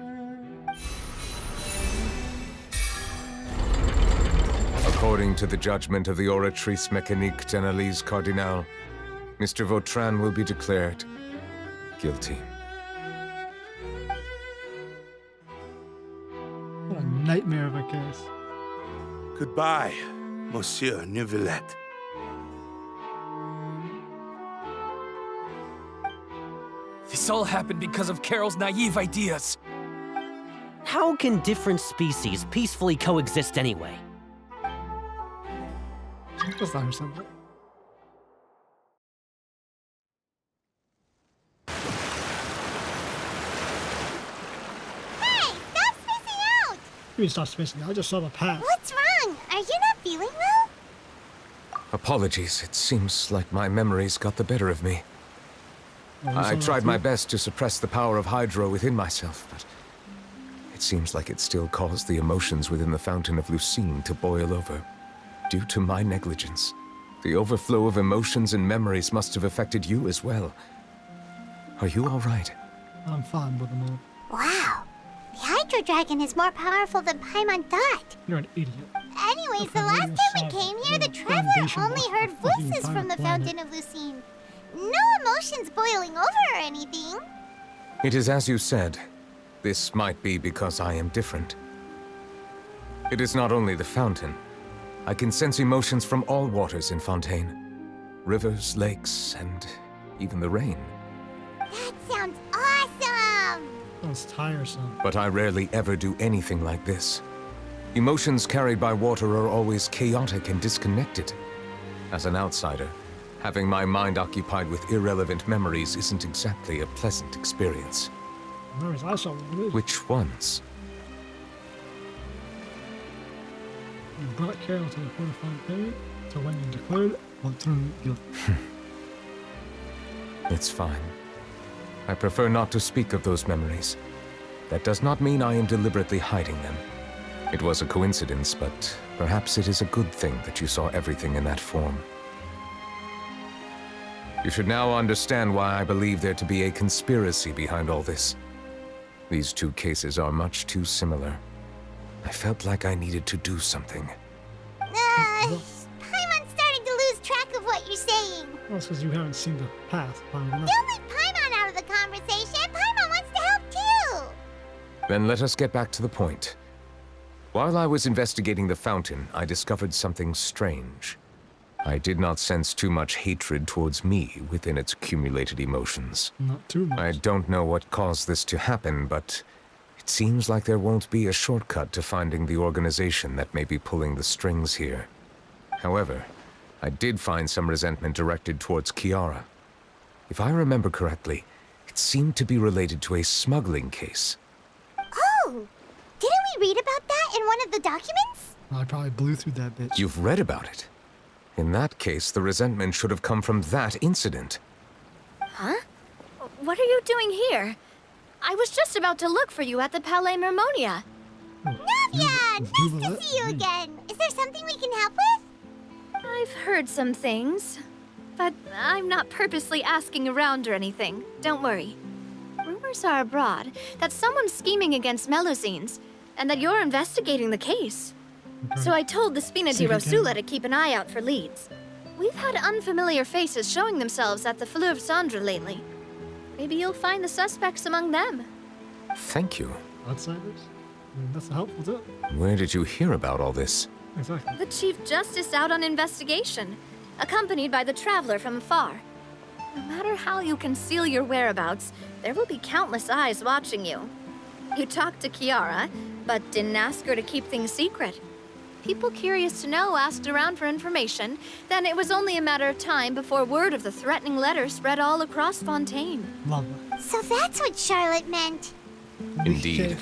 According to the judgment of the Oratrice Mécanique d'Analyse Cardinale, Mr. Vautrin will be declared guilty. What a nightmare of a case. Goodbye, Monsieur NEUVILLETTE. This all happened because of Carol's naive ideas. How can different species peacefully coexist anyway? That's not something. You mean stop spacing out? I just saw the path. What's wrong? Are you not feeling well? Apologies, it seems like my memories got the better of me. I tried my best to suppress the power of Hydro within myself, but it seems like it still caused the emotions within the fountain of Lucine to boil over. Due to my negligence, the overflow of emotions and memories must have affected you as well. Are you all right? I'm fine with them all. Wow. The Hydro Dragon is more powerful than Paimon thought. You're an idiot. Anyways, the last time we came here, the Traveler only heard voices from the Fountain of Lucine. No emotions boiling over or anything. It is as you said. This might be because I am different. It is not only the fountain. I can sense emotions from all waters in Fontaine. Rivers, lakes, and even the rain. That sounds awesome! Sounds tiresome. But I rarely ever do anything like this. Emotions carried by water are always chaotic and disconnected. As an outsider, Having my mind occupied with irrelevant memories isn't exactly a pleasant experience. Memories I saw. Which ones? You brought Carol to the court of Fontaine, so when you declared Fontaine guilty. It's fine. I prefer not to speak of those memories. That does not mean I am deliberately hiding them. It was a coincidence, but perhaps it is a good thing that you saw everything in that form. You should now understand why I believe there to be a conspiracy behind all this. These two cases are much too similar. I felt like I needed to do something. Paimon's starting to lose track of what you're saying. Well, it's because you haven't seen the path. Don't leave Paimon out of the conversation. Paimon wants to help too. Then let us get back to the point. While I was investigating the fountain, I discovered something strange. I did not sense too much hatred towards me within its accumulated emotions. Not too much. I don't know what caused this to happen, but it seems like there won't be a shortcut to finding the organization that may be pulling the strings here. However, I did find some resentment directed towards Kiara. If I remember correctly, it seemed to be related to a smuggling case. Oh! Didn't we read about that in one of the documents? I probably blew through that bitch. You've read about it? In that case, the resentment should have come from that incident. Huh? What are you doing here? I was just about to look for you at the Palais Mermonia. Navia! Nice to see you again! Is there something we can help with? I've heard some things, but I'm not purposely asking around or anything. Don't worry. Rumors are abroad that someone's scheming against Melusines, and that you're investigating the case. So I told the Spina di Rosula to keep an eye out for leads. We've had unfamiliar faces showing themselves at the Fleuve Cendre lately. Maybe you'll find the suspects among them. Thank you. Outsiders? I mean, that's helpful too. Where did you hear about all this? Exactly. The Chief Justice out on investigation, accompanied by the Traveler from afar. No matter how you conceal your whereabouts, there will be countless eyes watching you. You talked to Kiara, but didn't ask her to keep things secret. People curious to know asked around for information, then it was only a matter of time before word of the threatening letter spread all across Fontaine. Lovely. So that's what Charlotte meant. Indeed.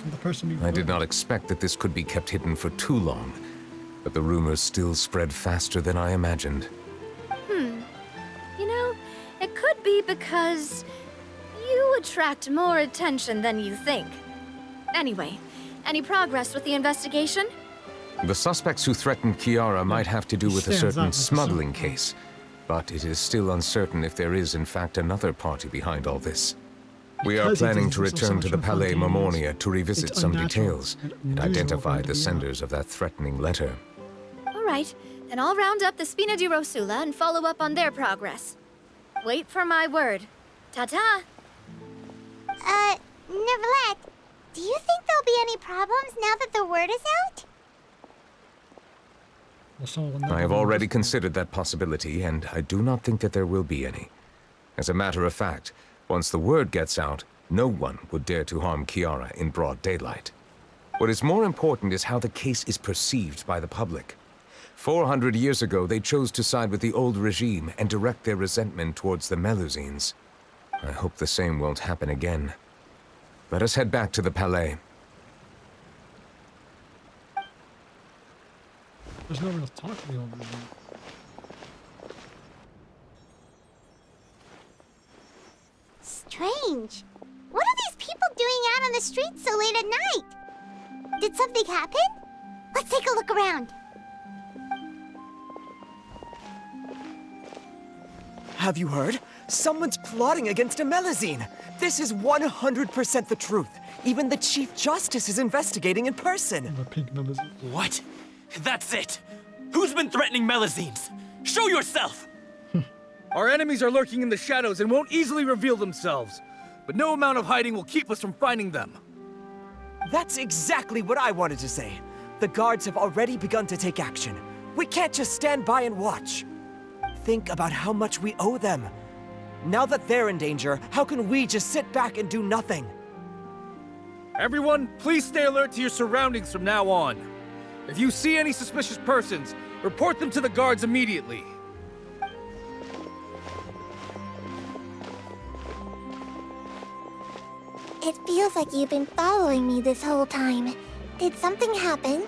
I did not expect that this could be kept hidden for too long, but the rumors still spread faster than I imagined. You know, it could be because you attract more attention than you think. Anyway, any progress with the investigation? The suspects who threatened Kiara might have to do with a certain smuggling case, but it is still uncertain if there is in fact another party behind all this. We are planning to return to the Palais Mermonia to revisit some details and identify the senders of that threatening letter. All right, then I'll round up the Spina di Rosula and follow up on their progress. Wait for my word. Ta-ta! Neuvillette, do you think there'll be any problems now that the word is out? I have already considered that possibility, and I do not think that there will be any. As a matter of fact, once the word gets out, no one would dare to harm Kiara in broad daylight. What is more important is how the case is perceived by the public. 400 years ago, they chose to side with the old regime and direct their resentment towards the Melusines. I hope the same won't happen again. Let us head back to the Palais. There's no one else talking to me over there. Strange. What are these people doing out on the streets so late at night? Did something happen? Let's take a look around. Have you heard? Someone's plotting against a Melusine. This is 100% the truth. Even the Chief Justice is investigating in person. The pink Melusine. What? That's it! Who's been threatening Melusines? Show yourself! Our enemies are lurking in the shadows and won't easily reveal themselves. But no amount of hiding will keep us from finding them. That's exactly what I wanted to say. The guards have already begun to take action. We can't just stand by and watch. Think about how much we owe them. Now that they're in danger, how can we just sit back and do nothing? Everyone, please stay alert to your surroundings from now on. If you see any suspicious persons, report them to the guards immediately. It feels like you've been following me this whole time. Did something happen?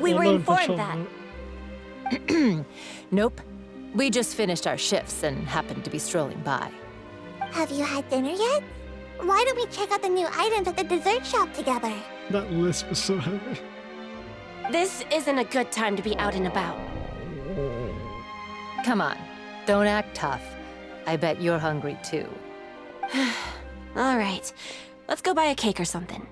We were informed that. Nope. We just finished our shifts and happened to be strolling by. Have you had dinner yet? Why don't we check out the new items at the dessert shop together? That lisp is so heavy. This isn't a good time to be out and about. Come on, don't act tough. I bet you're hungry too. All right, let's go buy a cake or something.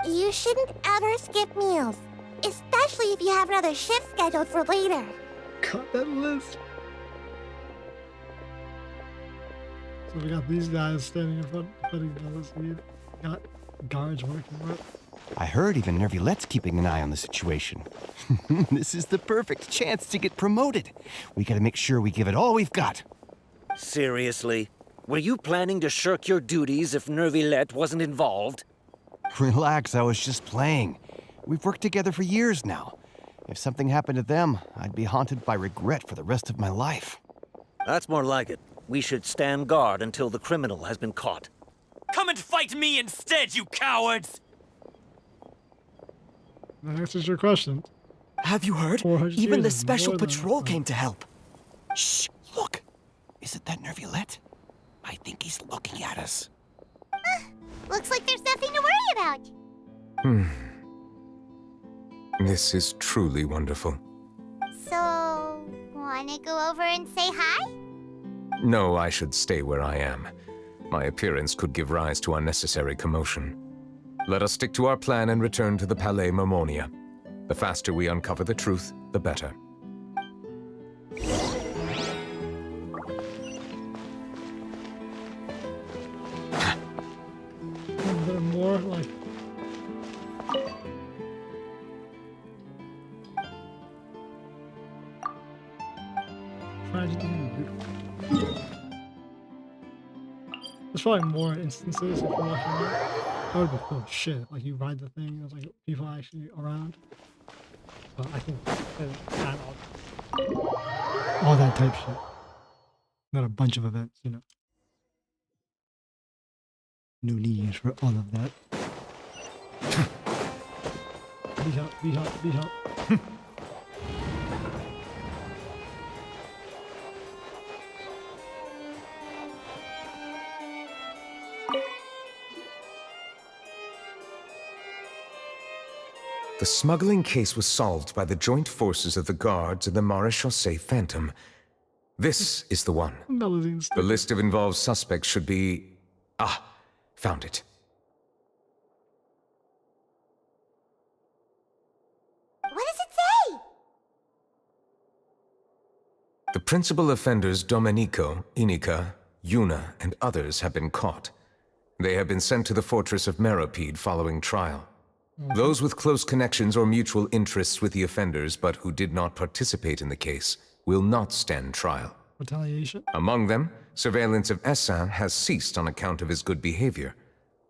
You shouldn't ever skip meals, especially if you have another shift scheduled for later. Cut that lisp. So we got these guys standing in front of the Melusine. Got guards working with. I heard even NEUVILLETTE's keeping an eye on the situation. This is the perfect chance to get promoted. We gotta make sure we give it all we've got. Seriously? Were you planning to shirk your duties if NEUVILLETTE wasn't involved? Relax, I was just playing. We've worked together for years now. If something happened to them, I'd be haunted by regret for the rest of my life. That's more like it. We should stand guard until the criminal has been caught. Come and fight me instead, you cowards! That answers your question. Have you heard? Even the special patrol came to help. Shh, look. Isn't that NEUVILLETTE? I think he's looking at us. Looks like there's nothing to worry about. This is truly wonderful. So, wanna go over and say hi? No, I should stay where I am. My appearance could give rise to unnecessary commotion. Let us stick to our plan and return to the Palais Mermonia. The faster we uncover the truth, the better. They're more like... tragedy and beautiful. There's probably more instances if you're walking around. That would be cool shit. Like you ride the thing, there's like people actually around. But I think that all that type shit. Not a bunch of events, you know. No need for all of that. Be help, be help, be help. The smuggling case was solved by the joint forces of the guards and the Maréchaussée Phantom. This is the one. The list of involved suspects should be... Ah, found it. What does it say? The principal offenders Domenico, Inika, Yuna, and others have been caught. They have been sent to the fortress of Meropide following trial. Those with close connections or mutual interests with the offenders but who did not participate in the case will not stand trial. Retaliation? Among them, surveillance of Essin has ceased on account of his good behavior.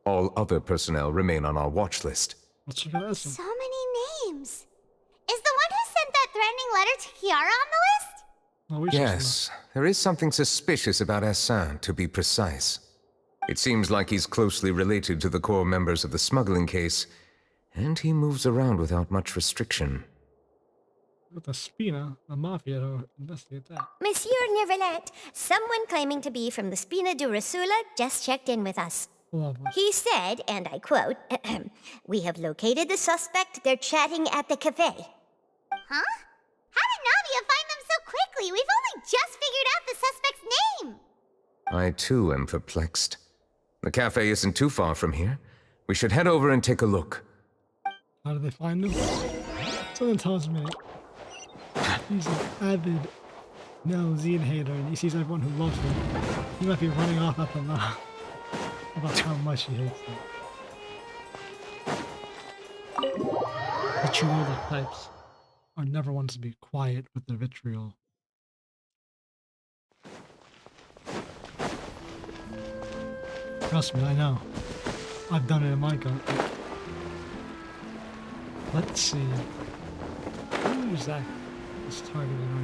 All other personnel remain on our watch list. So many names. Is the one who sent that threatening letter to Kiara on the list? Yes, there is something suspicious about Essin, to be precise. It seems like he's closely related to the core members of the smuggling case, and he moves around without much restriction. With the Spina, the Mafia, to investigate that. Monsieur NEUVILLETTE, someone claiming to be from the Spina du Rasula just checked in with us. Lovely. He said, and I quote, "We have located the suspect. They're chatting at the cafe." Huh? How did Navia find them so quickly? We've only just figured out the suspect's name. I too am perplexed. The cafe isn't too far from here. We should head over and take a look. How do they find him? Someone tells me he's an avid Melusine hater and he sees everyone who loves him. He might be running off at the mouth about how much he hates them. But you know the types are never ones to be quiet with their vitriol. Trust me, I know. I've done it in my gun. Let's see. Who's that? Is targeting our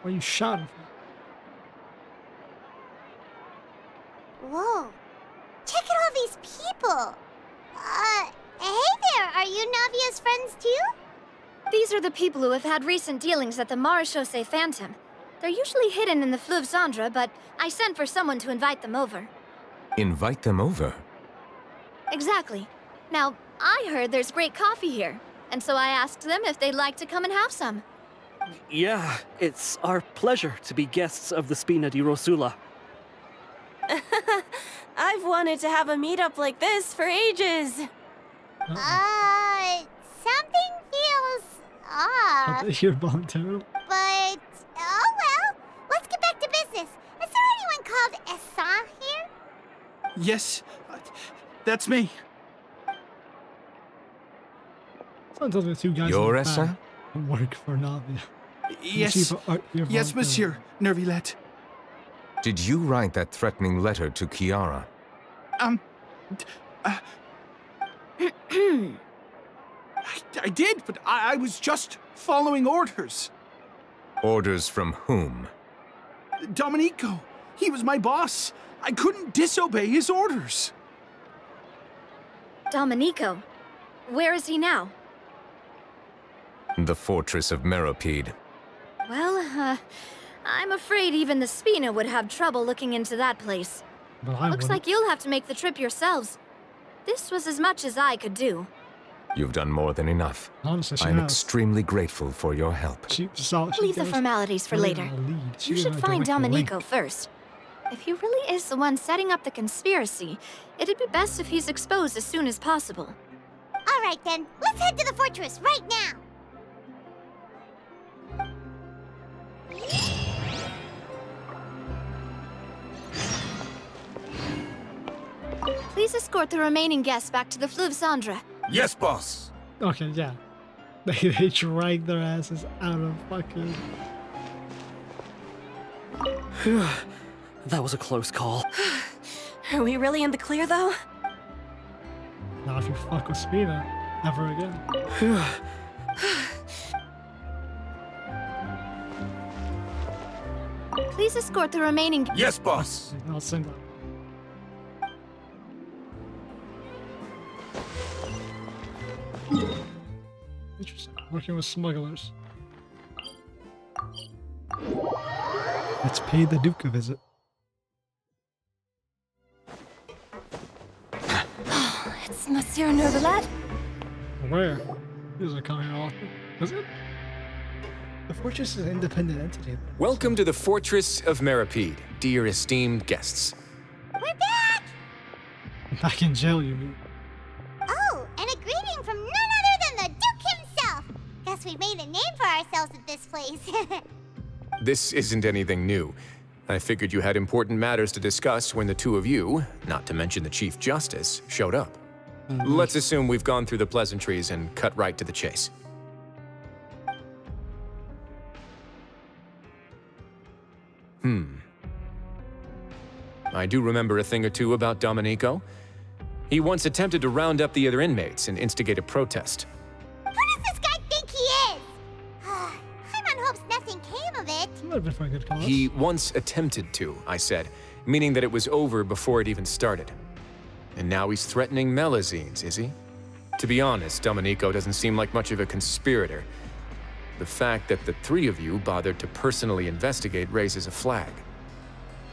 Why are you shouting? Whoa. Check out all these people. Hey there, are you Navia's friends too? These are the people who have had recent dealings at the 𝐻𝐻𝐿𝐴 Phantom. They're usually hidden in the 𝐹𝐿𝐴𝐼𝐶𝐷, but I sent for someone to invite them over. Invite them over? Exactly. Now, I heard there's great coffee here, and so I asked them if they'd like to come and have some. Yeah, it's our pleasure to be guests of the Spina di Rosula. I've wanted to have a meetup like this for ages. Something feels off. You're voluntarily. But, oh well. Let's get back to business. Is there anyone called Essa here? Yes, that's me. Someone tells me 2 guys You're in the Essa? back work for Navia. Yes, yes, Monsieur NEUVILLETTE. Did you write that threatening letter to Kiara? I did, but I was just following orders. Orders from whom? Domenico, he was my boss. I couldn't disobey his orders. Domenico? Where is he now? The fortress of Meropide. Well, I'm afraid even the Spina would have trouble looking into that place. Looks like you'll have to make the trip yourselves. This was as much as I could do. You've done more than enough. Honestly, she I'm has. extremely grateful for your help. Leave the formalities for later. You should find Domenico first. If he really is the one setting up the conspiracy, it'd be best if he's exposed as soon as possible. All right then, let's head to the fortress right now. Please escort the remaining guests back to the 𝐹𝐿𝐴𝐼𝐶𝐷. Yes, boss. Okay, yeah. They drag their asses out of fucking... That was a close call. Are we really in the clear, though? Not if you fuck with Spina ever again. Please escort the remaining... Yes, boss. I'll send that. Interesting. Working with smugglers. Let's pay the Duke a visit. It's Monsieur NEUVILLETTE? Where? He doesn't come here often, does it? The fortress is an independent entity. Welcome to the Fortress of Meropide, dear esteemed guests. We're back! Back in jail, you mean? Oh, and a greeting from none other than the Duke himself! Guess we made a name for ourselves at this place. This isn't anything new. I figured you had important matters to discuss when the two of you, not to mention the Chief Justice, showed up. Let's assume we've gone through the pleasantries and cut right to the chase. I do remember a thing or two about Domenico. He once attempted to round up the other inmates and instigate a protest. Who does this guy think he is? Paimon hopes nothing came of it. Might have been for a good cause. He once attempted to, I said, meaning that it was over before it even started. And now he's threatening Melusines, is he? To be honest, Domenico doesn't seem like much of a conspirator. The fact that the three of you bothered to personally investigate raises a flag.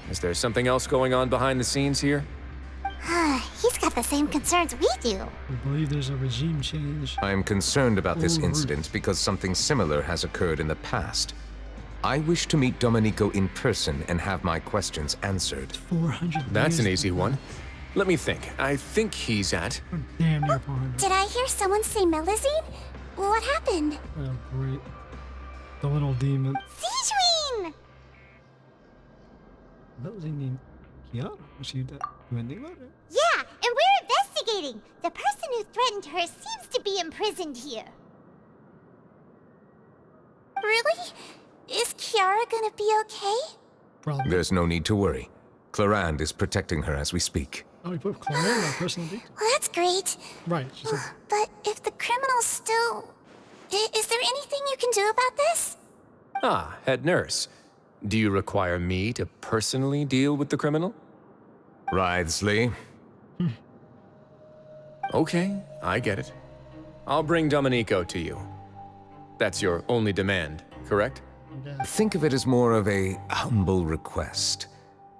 Is there something else going on behind the scenes here? He's got the same concerns we do. We believe there's a regime change. I'm concerned about this incident because something similar has occurred in the past. I wish to meet Domenico in person and have my questions answered. 400 That's an easy one. Let me think. I think he's at... Damn near 400. Did I hear someone say Melusine? What happened? Oh, great. The little demon. Siegeween! Melusine named Kiara? Was she that ending letter? Yeah, and we're investigating. The person who threatened her seems to be imprisoned here. Really? Is Kiara gonna be okay? Probably. There's no need to worry. Clarande is protecting her as we speak. Oh, you put Clarande in my personal details? Well, that's great. Right, she said. But if the criminal's still... Is there anything you can do about this? Ah, head nurse. Do you require me to personally deal with the criminal? Wriothesley. Okay, I get it. I'll bring Domenico to you. That's your only demand, correct? Think of it as more of a humble request.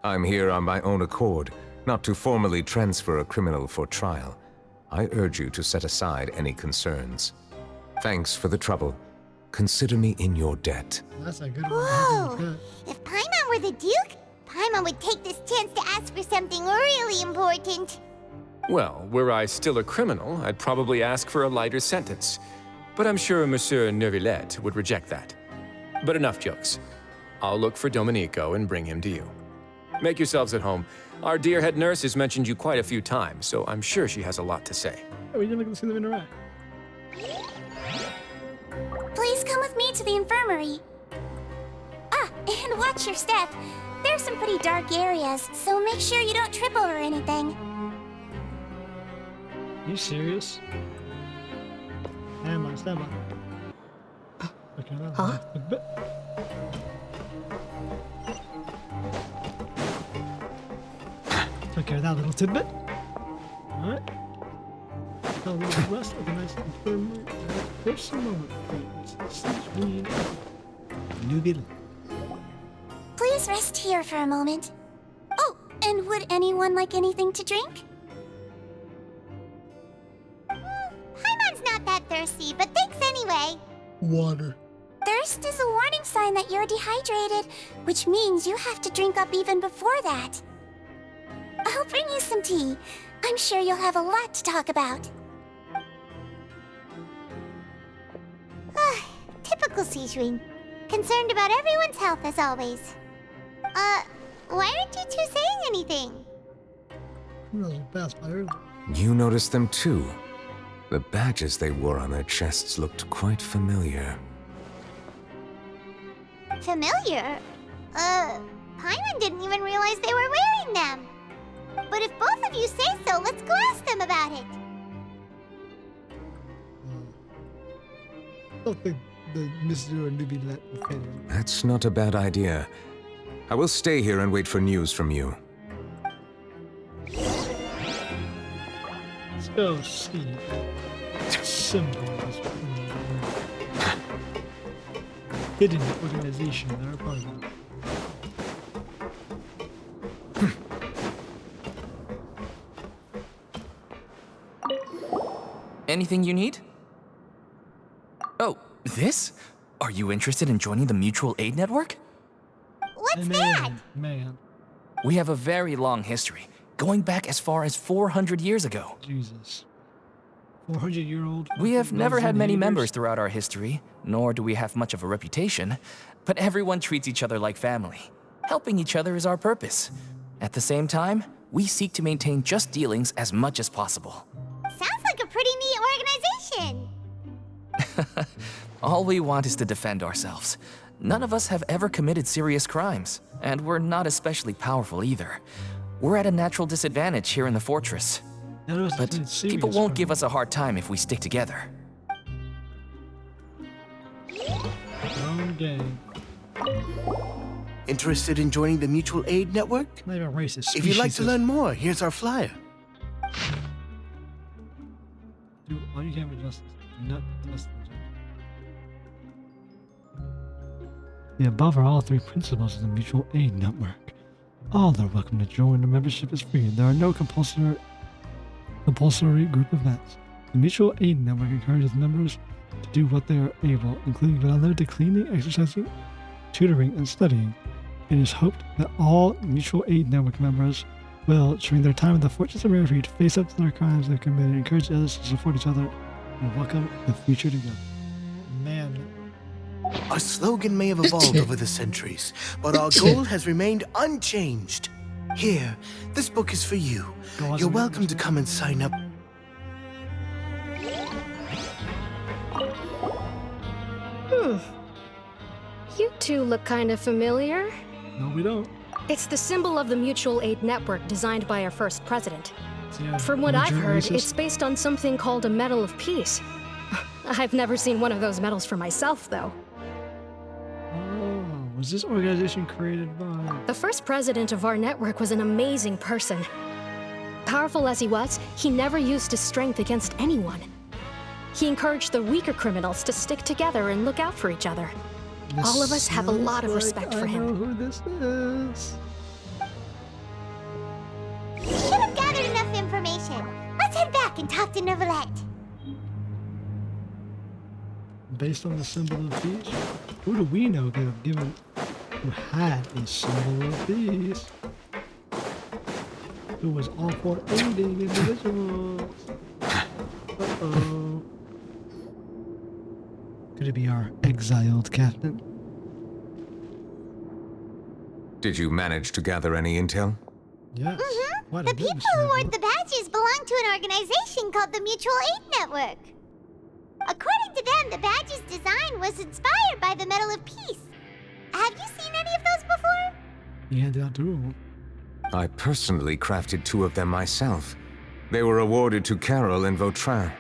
I'm here on my own accord, not to formally transfer a criminal for trial. I urge you to set aside any concerns. Thanks for the trouble. Consider me in your debt. That's a good one. Whoa! If Paimon were the Duke, Paimon would take this chance to ask for something really important. Well, were I still a criminal, I'd probably ask for a lighter sentence. But I'm sure Monsieur NEUVILLETTE would reject that. But enough jokes. I'll look for Domenico and bring him to you. Make yourselves at home. Our dear head nurse has mentioned you quite a few times, so I'm sure she has a lot to say. We didn't get to see them interact. Please come with me to the infirmary. Ah, and watch your step. There's some pretty dark areas, so make sure you don't trip over anything. Are you serious? Stand by. Okay, huh? Took care of that little tidbit. Alright. Got a little rest of a nice infirmary. There's some moment. NEUVILLETTE. Please rest here for a moment. Oh, and would anyone like anything to drink? Paimon's not that thirsty, but thanks anyway. Water. Thirst is a warning sign that you're dehydrated, which means you have to drink up even before that. I'll bring you some tea. I'm sure you'll have a lot to talk about. Typical Sejuin. Concerned about everyone's health as always. Why aren't you two saying anything? You noticed them too. The badges they wore on their chests looked quite familiar. Familiar? Paimon didn't even realize they were wearing them. But if both of you say so, let's go ask them about it. I don't think the Mr. NEUVILLETTE will fit in. That's not a bad idea. I will stay here and wait for news from you. Let's go see symbols. Hidden organization, they're a part of it. Anything you need? Oh, this? Are you interested in joining the Mutual Aid Network? What's that? Man. We have a very long history, going back as far as 400 years ago. Jesus. 400-year-old. We have never had many members throughout our history, nor do we have much of a reputation, but everyone treats each other like family. Helping each other is our purpose. At the same time, we seek to maintain just dealings as much as possible. Sounds like a pretty neat organization. All we want is to defend ourselves. None of us have ever committed serious crimes, and we're not especially powerful either. We're at a natural disadvantage here in the fortress. But people won't give us a hard time if we stick together. Wrong game. Interested in joining the Mutual Aid Network? Not even racist. If you'd like to learn more, here's our flyer. Do all you can with justice. Do not test the judge. The above are all three principles of the Mutual Aid Network. All are welcome to join. The membership is free. There are no compulsory group events. The Mutual Aid Network encourages members to do what they are able, including but unlimited cleaning, exercising, tutoring, and studying. It is hoped that all Mutual Aid Network members will, during their time in the Fortress of Rarefreed, face up to their crimes they've committed, encourage others to support each other, and welcome the future together. Man. Our slogan may have evolved over the centuries, but our goal has remained unchanged. Here, this book is for you. You're welcome to come and sign up. You two look kind of familiar. No, we don't. It's the symbol of the Mutual Aid Network designed by our first president. From what I've heard, it's based on something called a Medal of Peace. I've never seen one of those medals for myself, though. Oh, Was this organization created by... The first president of our network was an amazing person. Powerful as he was, he never used his strength against anyone. He encouraged the weaker criminals to stick together and look out for each other. All of us have a lot of respect for him. I know who this is. We should have gathered enough information. Let's head back and talk to NEUVILLETTE. Based on the symbol of peace? Who do we know could have given... who had a symbol of peace? Who was all for aiding individuals? Uh-oh. Could it be our exiled captain? Did you manage to gather any intel? Yes. Mm-hmm. The people who award the badges belong to an organization called the Mutual Aid Network. According to them, the badge's design was inspired by the Medal of Peace. Have you seen any of those before? He handed out 2 of them. I personally crafted 2 of them myself. They were awarded to Carol and Vautrin.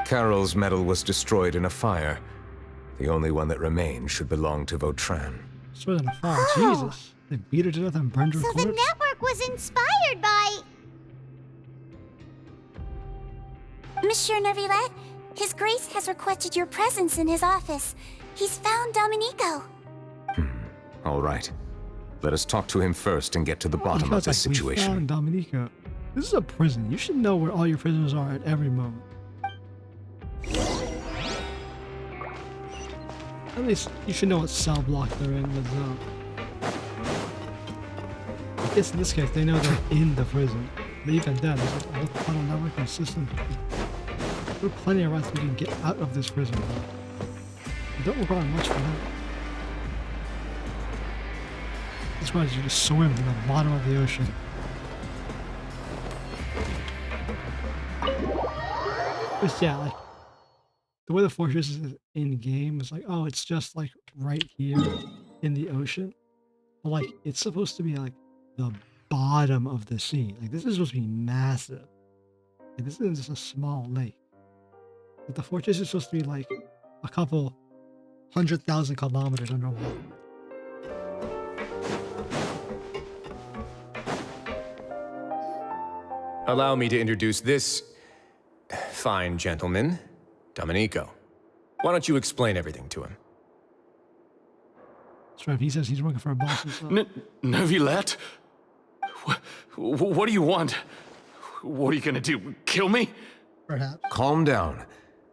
Carol's medal was destroyed in a fire. The only one that remained should belong to Vautrin. Destroyed in a fire? Jesus. They beat her to death and burned her corpse? So the network was inspired by... Monsieur NEUVILLETTE, His Grace has requested your presence in his office. He's found Domenico. All right. Let us talk to him first and get to the bottom of this situation. We found Domenico. This is a prison. You should know where all your prisoners are at every moment. At least you should know what cell block they're in the zone. I guess in this case they know they're in the prison. But even then, there's like a whole tunnel networking system. There are plenty of routes we can get out of this prison. We don't require much for that. This requires you to swim to the bottom of the ocean. But yeah, like, the way the fortress is in game is like, oh, it's just like right here in the ocean. But like, it's supposed to be like the bottom of the sea. Like, this is supposed to be massive. Like, this isn't just a small lake. But the fortress is supposed to be like a couple 100,000 kilometers underwater. Allow me to introduce this fine gentleman, Domenico. Why don't you explain everything to him? That's right, he says he's working for a boss himself. NEUVILLETTE? What do you want? What are you gonna do? Kill me? Perhaps. Calm down.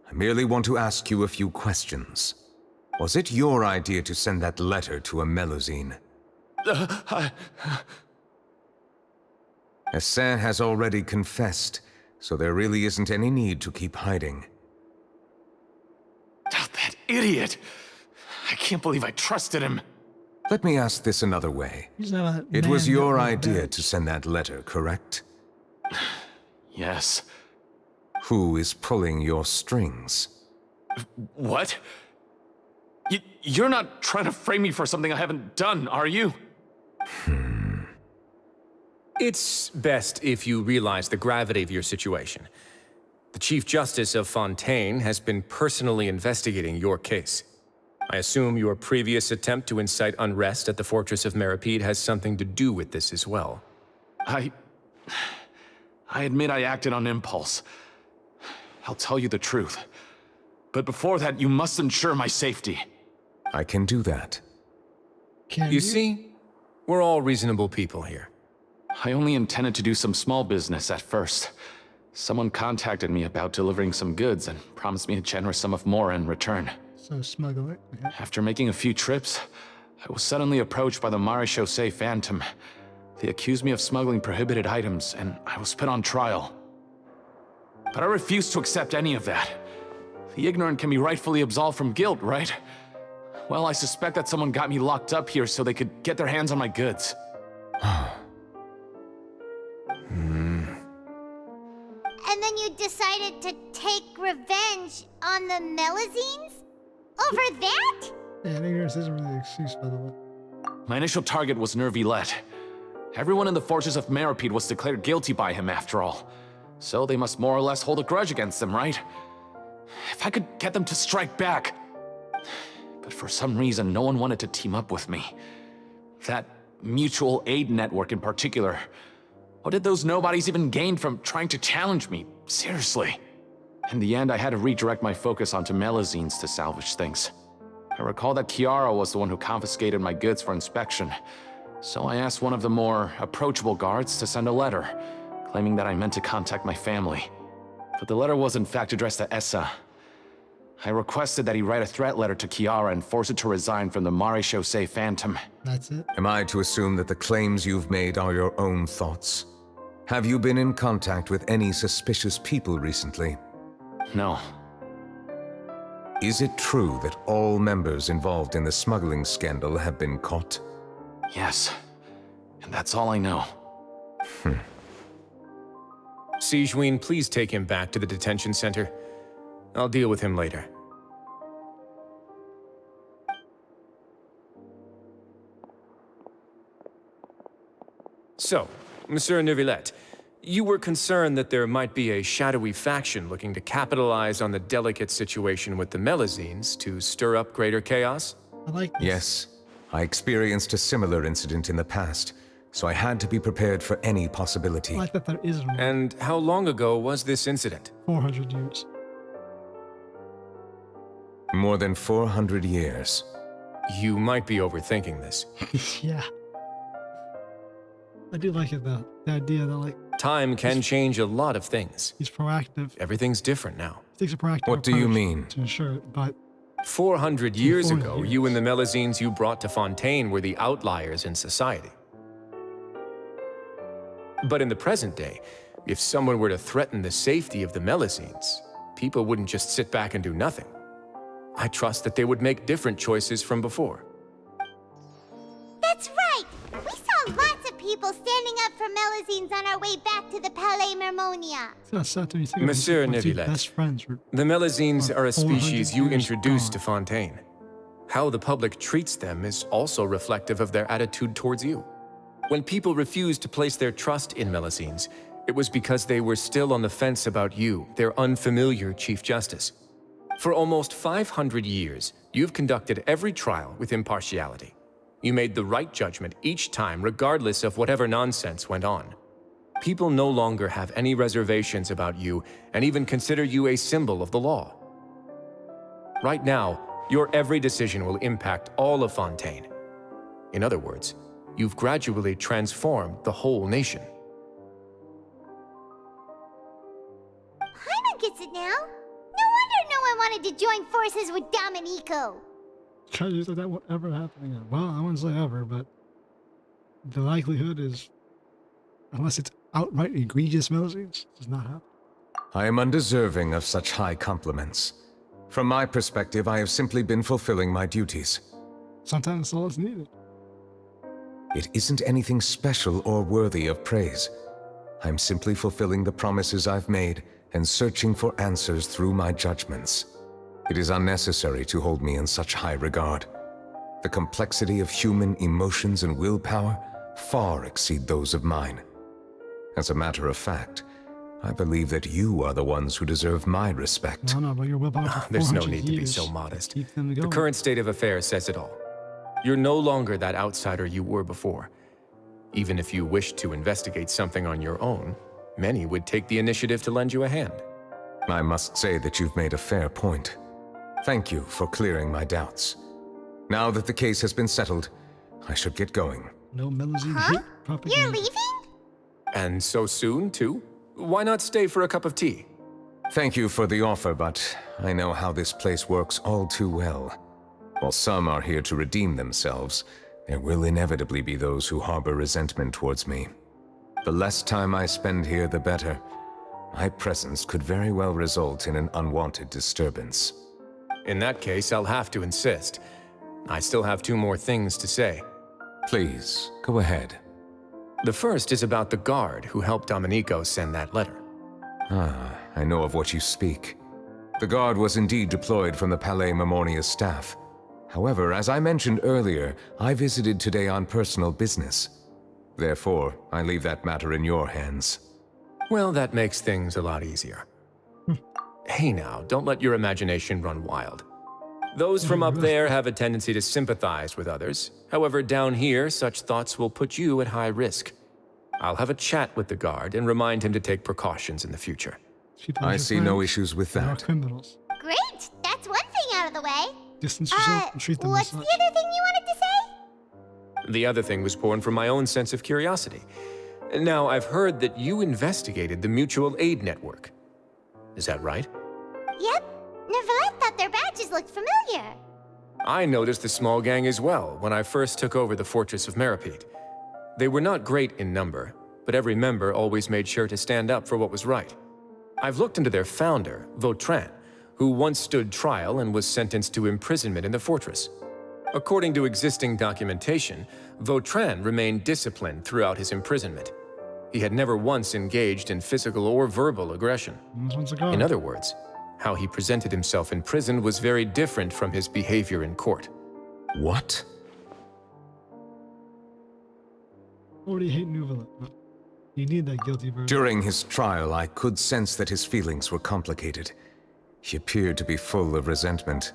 I merely want to ask you a few questions. Was it your idea to send that letter to a Melusine? Essain has already confessed, so there really isn't any need to keep hiding. That idiot! I can't believe I trusted him. Let me ask this another way. It was your idea to send that letter, correct? Yes. Who is pulling your strings? What? You're not trying to frame me for something I haven't done, are you? It's best if you realize the gravity of your situation. The Chief Justice of Fontaine has been personally investigating your case. I assume your previous attempt to incite unrest at the Fortress of Meripede has something to do with this as well. I admit I acted on impulse. I'll tell you the truth. But before that, you must ensure my safety. I can do that. You see, we're all reasonable people here. I only intended to do some small business at first. Someone contacted me about delivering some goods and promised me a generous sum of more in return. So smuggling. Okay. After making a few trips, I was suddenly approached by the 𝐻𝐻𝐿 Phantom. They accused me of smuggling prohibited items, and I was put on trial. But I refused to accept any of that. The ignorant can be rightfully absolved from guilt, right? Well, I suspect that someone got me locked up here so they could get their hands on my goods. And then you decided to take revenge on the Melusines? Over that? Yeah, ignorance isn't really an excuse, by the way. My initial target was NEUVILLETTE. Everyone in the Fortress of Meripede was declared guilty by him, after all. So they must more or less hold a grudge against them, right? If I could get them to strike back. but for some reason no one wanted to team up with me. That mutual aid network in particular. What did those nobodies even gain from trying to challenge me? Seriously. In the end, I had to redirect my focus onto Melusines to salvage things. I recall that Kiara was the one who confiscated my goods for inspection, so I asked one of the more approachable guards to send a letter, claiming that I meant to contact my family. But the letter was in fact addressed to Essa. I requested that he write a threat letter to Kiara and force her to resign from the 𝐿 Phantom. That's it. Am I to assume that the claims you've made are your own thoughts? Have you been in contact with any suspicious people recently? No. Is it true that all members involved in the smuggling scandal have been caught? Yes. And that's all I know. 𝐂𝐎𝐌𝐿, please take him back to the detention center. I'll deal with him later. So, Monsieur NEUVILLETTE, you were concerned that there might be a shadowy faction looking to capitalize on the delicate situation with the Melusines to stir up greater chaos? I like this. Yes. I experienced a similar incident in the past, so I had to be prepared for any possibility. I like that there is one. And how long ago was this incident? 400 years. More than 400 years. You might be overthinking this. Yeah. I do like it though. The idea that like time can change a lot of things. He's proactive. Everything's different now. He takes a proactive What do you mean? To ensure it, but 400 years ago, you and the Melusines you brought to Fontaine were the outliers in society. But in the present day, if someone were to threaten the safety of the Melusines, people wouldn't just sit back and do nothing. I trust that they would make different choices from before. That's right! We saw lots of people standing up for Melusines on our way back to the Palais Mermonia. it's not sad to me. Think about Monsieur my two NEUVILLETTE, best friends were the Melusines are a 400 species you years introduced to gone. Fontaine. How the public treats them is also reflective of their attitude towards you. When people refused to place their trust in Melusines, it was because they were still on the fence about you, their unfamiliar Chief Justice. For almost 500 years, you've conducted every trial with impartiality. You made the right judgment each time, regardless of whatever nonsense went on. People no longer have any reservations about you and even consider you a symbol of the law. Right now, your every decision will impact all of Fontaine. In other words, you've gradually transformed the whole nation. Paimon gets it now. No wonder no one wanted to join forces with Domenico. Tragedies like that won't ever happen again. Well, I wouldn't say ever, but the likelihood is, unless it's outright egregious Melusines, does not happen. I am undeserving of such high compliments. From my perspective, I have simply been fulfilling my duties. Sometimes that's all that's needed. It isn't anything special or worthy of praise. I'm simply fulfilling the promises I've made and searching for answers through my judgments. It is unnecessary to hold me in such high regard. The complexity of human emotions and willpower far exceed those of mine. As a matter of fact, I believe that you are the ones who deserve my respect. No, but your willpower for There's no 400 need to be years so modest. keep them The going. current state of affairs says it all. You're no longer that outsider you were before. Even if you wished to investigate something on your own, many would take the initiative to lend you a hand. I must say that you've made a fair point. Thank you for clearing my doubts. Now that the case has been settled, I should get going. No Melusine hate propaganda. You're leaving? And so soon, too? Why not stay for a cup of tea? Thank you for the offer, but I know how this place works all too well. While some are here to redeem themselves, there will inevitably be those who harbor resentment towards me. The less time I spend here, the better. My presence could very well result in an unwanted disturbance. In that case, I'll have to insist. I still have 2 more things to say. Please, go ahead. The first is about the guard who helped Domenico send that letter. Ah, I know of what you speak. The guard was indeed deployed from the Palais Mermonia staff. However, as I mentioned earlier, I visited today on personal business. Therefore, I leave that matter in your hands. Well, that makes things a lot easier. Hey now, don't let your imagination run wild. Those from up there have a tendency to sympathize with others. However, down here, such thoughts will put you at high risk. I'll have a chat with the guard and remind him to take precautions in the future. I see no issues with that. Criminals. Great! That's one thing out of the way. Distance yourself and treat them What's as the such. other thing you wanted to say? The other thing was born from my own sense of curiosity. Now, I've heard that you investigated the mutual aid network. Is that right? Yep. Neuvillette thought their badges looked familiar. I noticed the small gang as well when I first took over the Fortress of Meripede. They were not great in number, but every member always made sure to stand up for what was right. I've looked into their founder, Vautrin, who once stood trial and was sentenced to imprisonment in the fortress. According to existing documentation, Vautrin remained disciplined throughout his imprisonment. He had never once engaged in physical or verbal aggression. In other words, how he presented himself in prison was very different from his behavior in court. What? Already hate Neuvillette, but you need that guilty verdict. During his trial, I could sense that his feelings were complicated. He appeared to be full of resentment,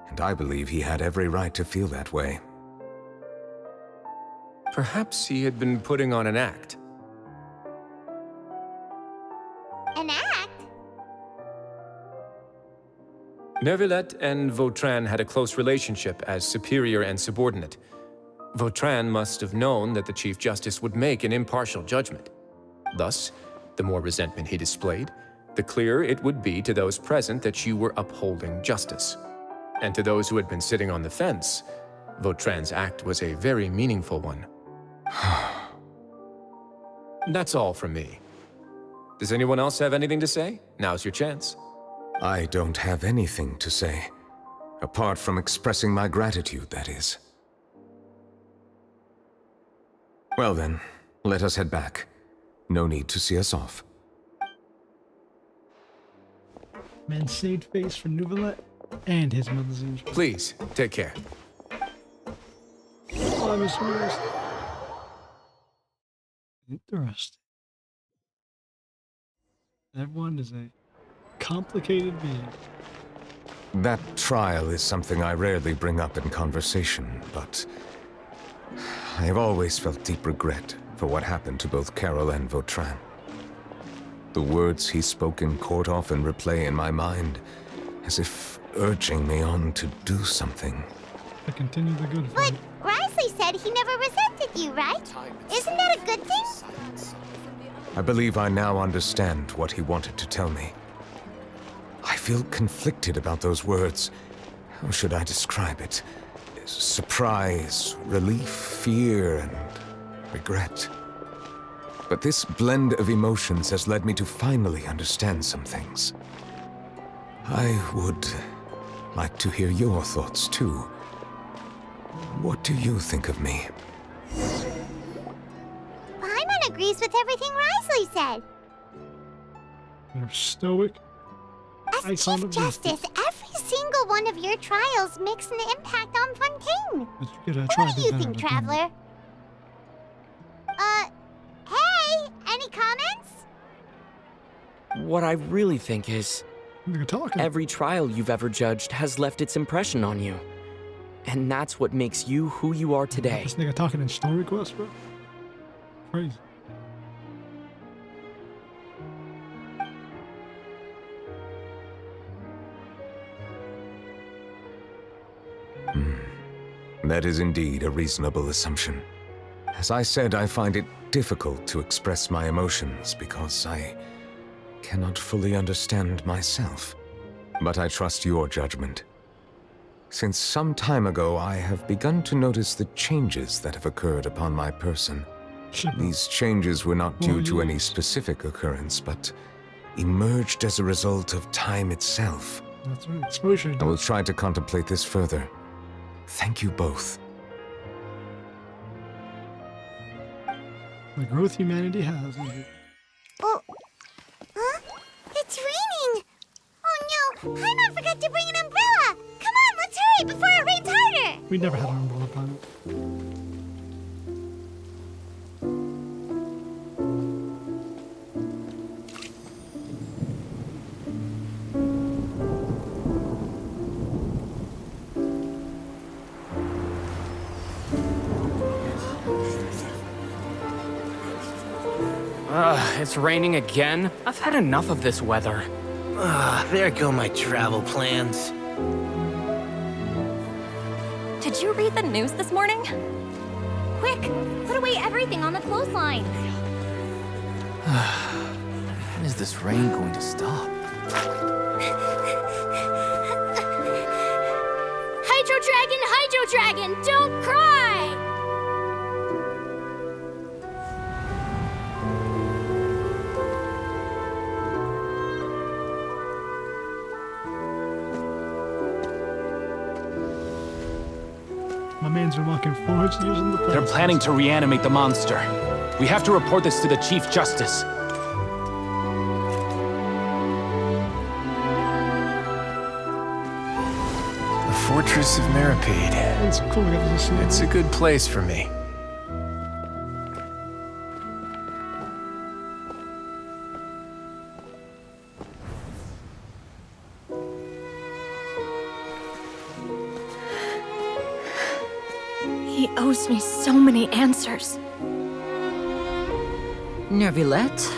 and I believe he had every right to feel that way. Perhaps he had been putting on an act. An act? Neuvillette and Vautrin had a close relationship as superior and subordinate. Vautrin must have known that the Chief Justice would make an impartial judgment. Thus, the more resentment he displayed, the clearer it would be to those present that you were upholding justice. And to those who had been sitting on the fence, Vautrin's act was a very meaningful one. That's all from me. Does anyone else have anything to say? Now's your chance. I don't have anything to say, apart from expressing my gratitude, that is. Well then, let us head back. No need to see us off. Man saved face for Neuvillette and his melusine. Please, take care. Oh, Miss Rose. Interesting. Everyone is a complicated being. That trial is something I rarely bring up in conversation, but I have always felt deep regret for what happened to both Karol and Vautrin. The words he spoke in court often replay in my mind, as if urging me on to do something. To continue the good But fight. Risley said he never resented you, right? Isn't that a good thing? I believe I now understand what he wanted to tell me. I feel conflicted about those words. How should I describe it? Surprise, relief, fear, and regret. But this blend of emotions has led me to finally understand some things. I would like to hear your thoughts, too. What do you think of me? Paimon agrees with everything Risley said. You're stoic. As Chief Justice, every single one of your trials makes an impact on Fontaine. What do you think, Traveler? Hey, any comments? What I really think is, every trial you've ever judged has left its impression on you. And that's what makes you who you are today. This nigga talking in story quests, bro. Crazy. That is indeed a reasonable assumption. As I said, I find it difficult to express my emotions because I cannot fully understand myself. But I trust your judgment. Since some time ago, I have begun to notice the changes that have occurred upon my person. These changes were not due to any specific occurrence, but emerged as a result of time itself. That's right, exposure. I will try to contemplate this further. Thank you both. The growth humanity has. Oh, huh? It's raining! Oh no, Paimon forgot to bring an umbrella! Come on, let's hurry before it rains harder! We never had an umbrella pilot. It's raining again? I've had enough of this weather. There go my travel plans. Did you read the news this morning? Quick, put away everything on the clothesline. When is this rain going to stop? Hydro Dragon, don't cry! My man's been walking forwards using the They're planning to reanimate the monster. We have to report this to the Chief Justice. The Fortress of Meripede. It's cool. It's a good place for me. He owes me so many answers. Neuvillette?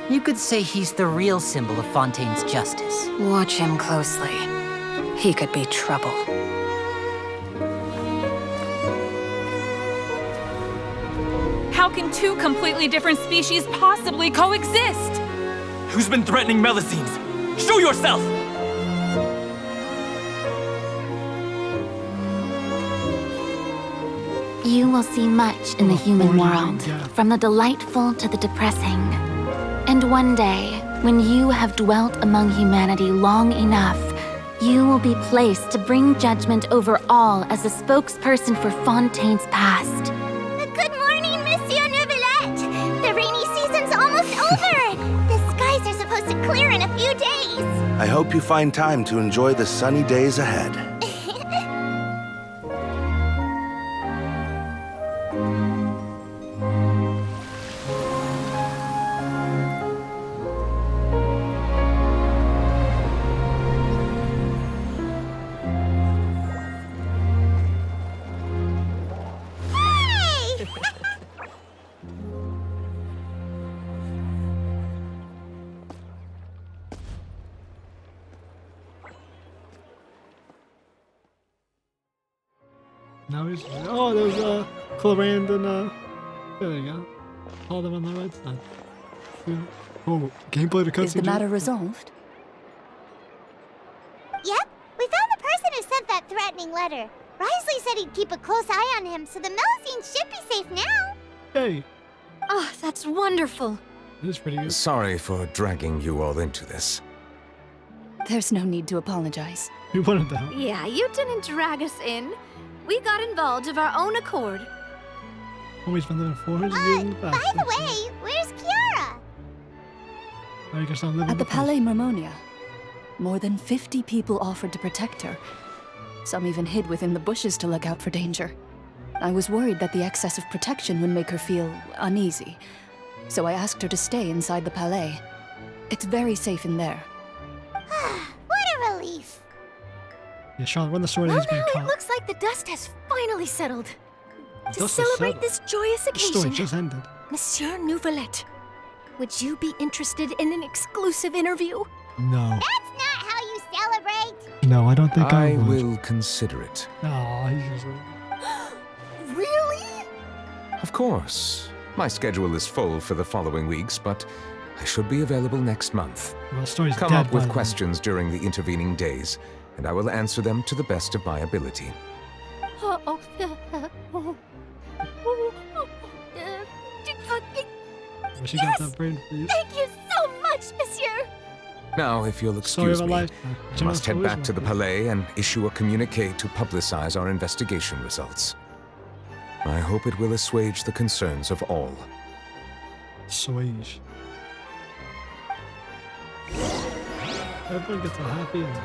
You could say he's the real symbol of Fontaine's justice. Watch him closely. He could be trouble. How can two completely different species possibly coexist? Who's been threatening Melusines? Show yourself! You will see much in the human world, from the delightful to the depressing. And one day, when you have dwelt among humanity long enough, you will be placed to bring judgment over all as a spokesperson for Fontaine's past. Good morning, Monsieur Neuvillette. The rainy season's almost over. The skies are supposed to clear in a few days. I hope you find time to enjoy the sunny days ahead. Now he's. Oh, there's Clorand and there you go. All them on the right side. Oh, gameplay to cutscene. Is the matter resolved? Yep, we found the person who sent that threatening letter. Risley said he'd keep a close eye on him, so the Melusine should be safe now. Hey. Oh, that's wonderful. It is pretty good. Sorry for dragging you all into this. There's no need to apologize. You wanted to help. Yeah, you didn't drag us in. We got involved of our own accord. Always been living 400 years in the past. By the way, where's Kiara? I guess I'm living At the Palais Mermonia, more than 50 people offered to protect her. Some even hid within the bushes to look out for danger. I was worried that the excess of protection would make her feel uneasy, so I asked her to stay inside the Palais. It's very safe in there. What a relief. Yeah, Sean, when the sword is being It caught. looks like the dust has finally settled. To dust has celebrate settled. this joyous The occasion, story just ended. Monsieur Neuvillette, would you be interested in an exclusive interview? No. That's not how you celebrate. No, I don't think I would. will consider it. Oh, he's just Really? Of course. My schedule is full for the following weeks, but I should be available next month. Well, the story's Come dead up with by then. questions during the intervening days, and I will answer them to the best of my ability. Well, she got that brain freeze. Thank you so much, Monsieur. Now, if you'll Story excuse of a me, lifetime. I must head back to the Palais and issue a communique to publicize our investigation results. I hope it will assuage the concerns of all. Swage. Everyone gets a happy ending.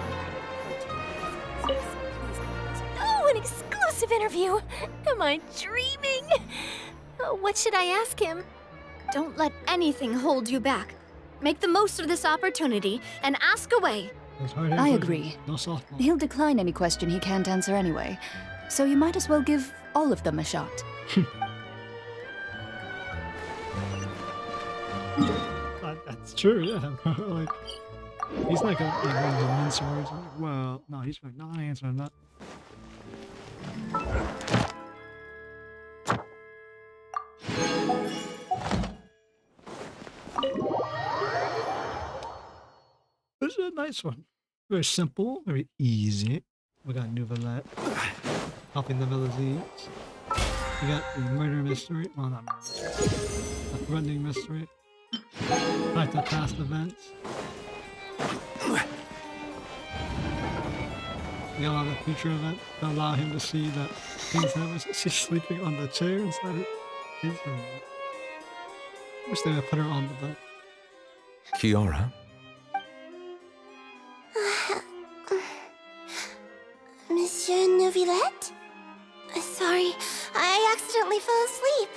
Oh, an exclusive interview. Am I dreaming? What should I ask him? Don't let anything hold you back. Make the most of this opportunity and ask away. I agree. No softball. He'll decline any question he can't answer anyway, so you might as well give all of them a shot. That's true, yeah. Like, he's not gonna be one of the mince words. Like, well, no, he's like, not answering that. This is a nice one. Very simple, very easy. We got NEUVILLETTE helping the Melusines. We got the murder mystery. Well, not murder mystery. The threatening mystery. Back to past events. We got all the future events to allow him to see that things happen. She's sleeping on the chair instead of his room. I wish they would put her on the bed. Kiara? Monsieur NEUVILLETTE? Sorry, I accidentally fell asleep.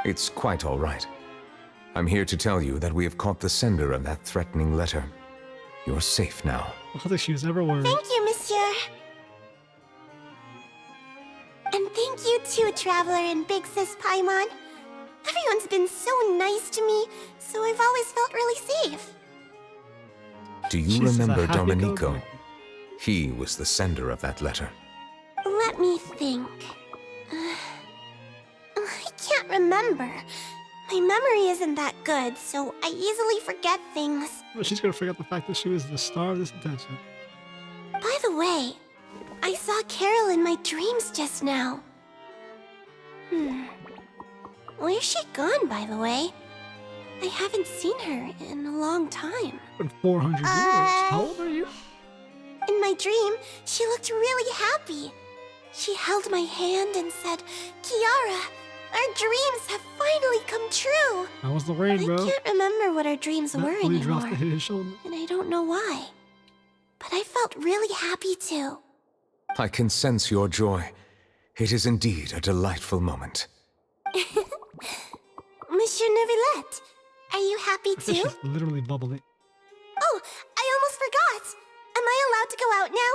It's quite all right. I'm here to tell you that we have caught the sender of that threatening letter. You're safe now. I don't think she was ever worried. Thank you, Monsieur. And thank you too, Traveler and Big Sis Paimon. Everyone's been so nice to me, so I've always felt really safe. Do you remember Domenico? He was the sender of that letter. Let me think. I can't remember. My memory isn't that good, so I easily forget things. Well, she's gonna forget the fact that she was the star of this attention. By the way, I saw Carol in my dreams just now. Where's she gone, by the way? I haven't seen her in a long time. In 400 years. How old are you? In my dream, she looked really happy. She held my hand and said, "Kiara, our dreams have finally come true." That was the rainbow. I can't remember what our dreams were anymore, to hit his shoulder. and I don't know why. But I felt really happy too. I can sense your joy. It is indeed a delightful moment. Monsieur NEUVILLETTE, are you happy too? She's literally bubbly. Oh, I almost forgot. Am I allowed to go out now?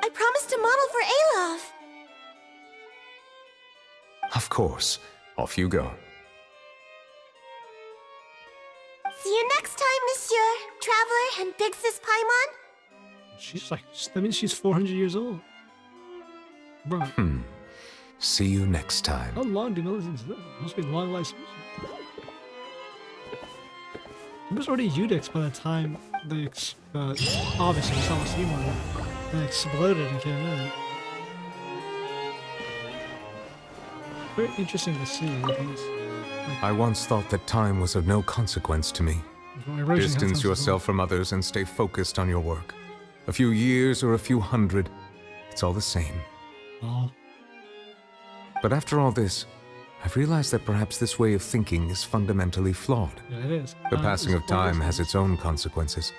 I promised to model for 𝐂𝐿𝐼. Of course. Off you go. See you next time, Monsieur, Traveler, and Big Sis Paimon. She's like, that means she's 400 years old. Bro. See you next time. How long do Melusines live? Must be long life species. It was already Eudix by the time they, obviously we saw the sea one. They exploded and came in. Very interesting to see. I once thought that time was of no consequence to me. Distance yourself from others and stay focused on your work. A few years or a few hundred, it's all the same. Oh. But after all this, I've realized that perhaps this way of thinking is fundamentally flawed. Yeah, it is. The passing of time has its own consequences.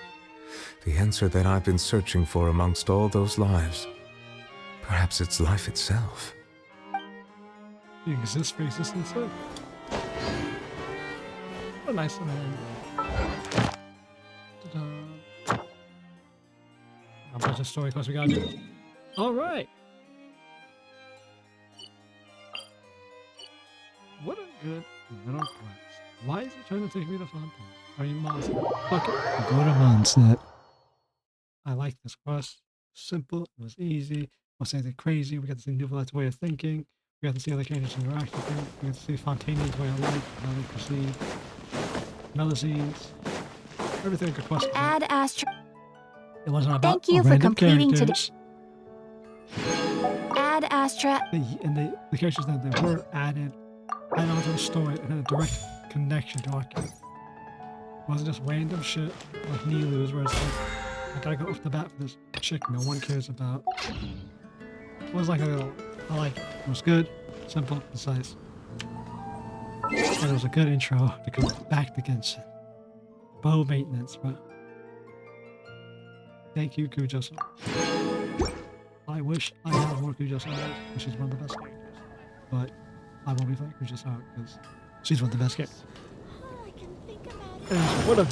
The answer that I've been searching for amongst all those lives, perhaps it's life itself. It exists for existence sake. What a nice man. A bunch of story quests we gotta do. Alright! What a good middle quest. Why is he trying to take me to Fontaine? I mean, Mondstadt. Fuck it. Go to Mondstadt. I like this quest. Simple. It was easy. Wasn't anything crazy. We got to see NEUVILLETTE's way of thinking. We got to see other characters interact with him. We got to see Fontaine's way of life, how they perceive Melusines. Everything a good quest. Ad Astra. It wasn't about Thank you for random completing characters. Ad Astra. The characters that they were added on to the story and had a direct connection to our character. It wasn't just random shit like Nilu's where it's like, I gotta go off the bat for this chick no one cares about. It was like a little, I like it. It was good, simple, concise. And it was a good intro to go back to Genshin. Bow maintenance, bro. Thank you, Kujo-san. I wish I had more Kujo-san, because she's one of the best characters. But I won't be playing Kujo-san because she's one of the best characters. And what a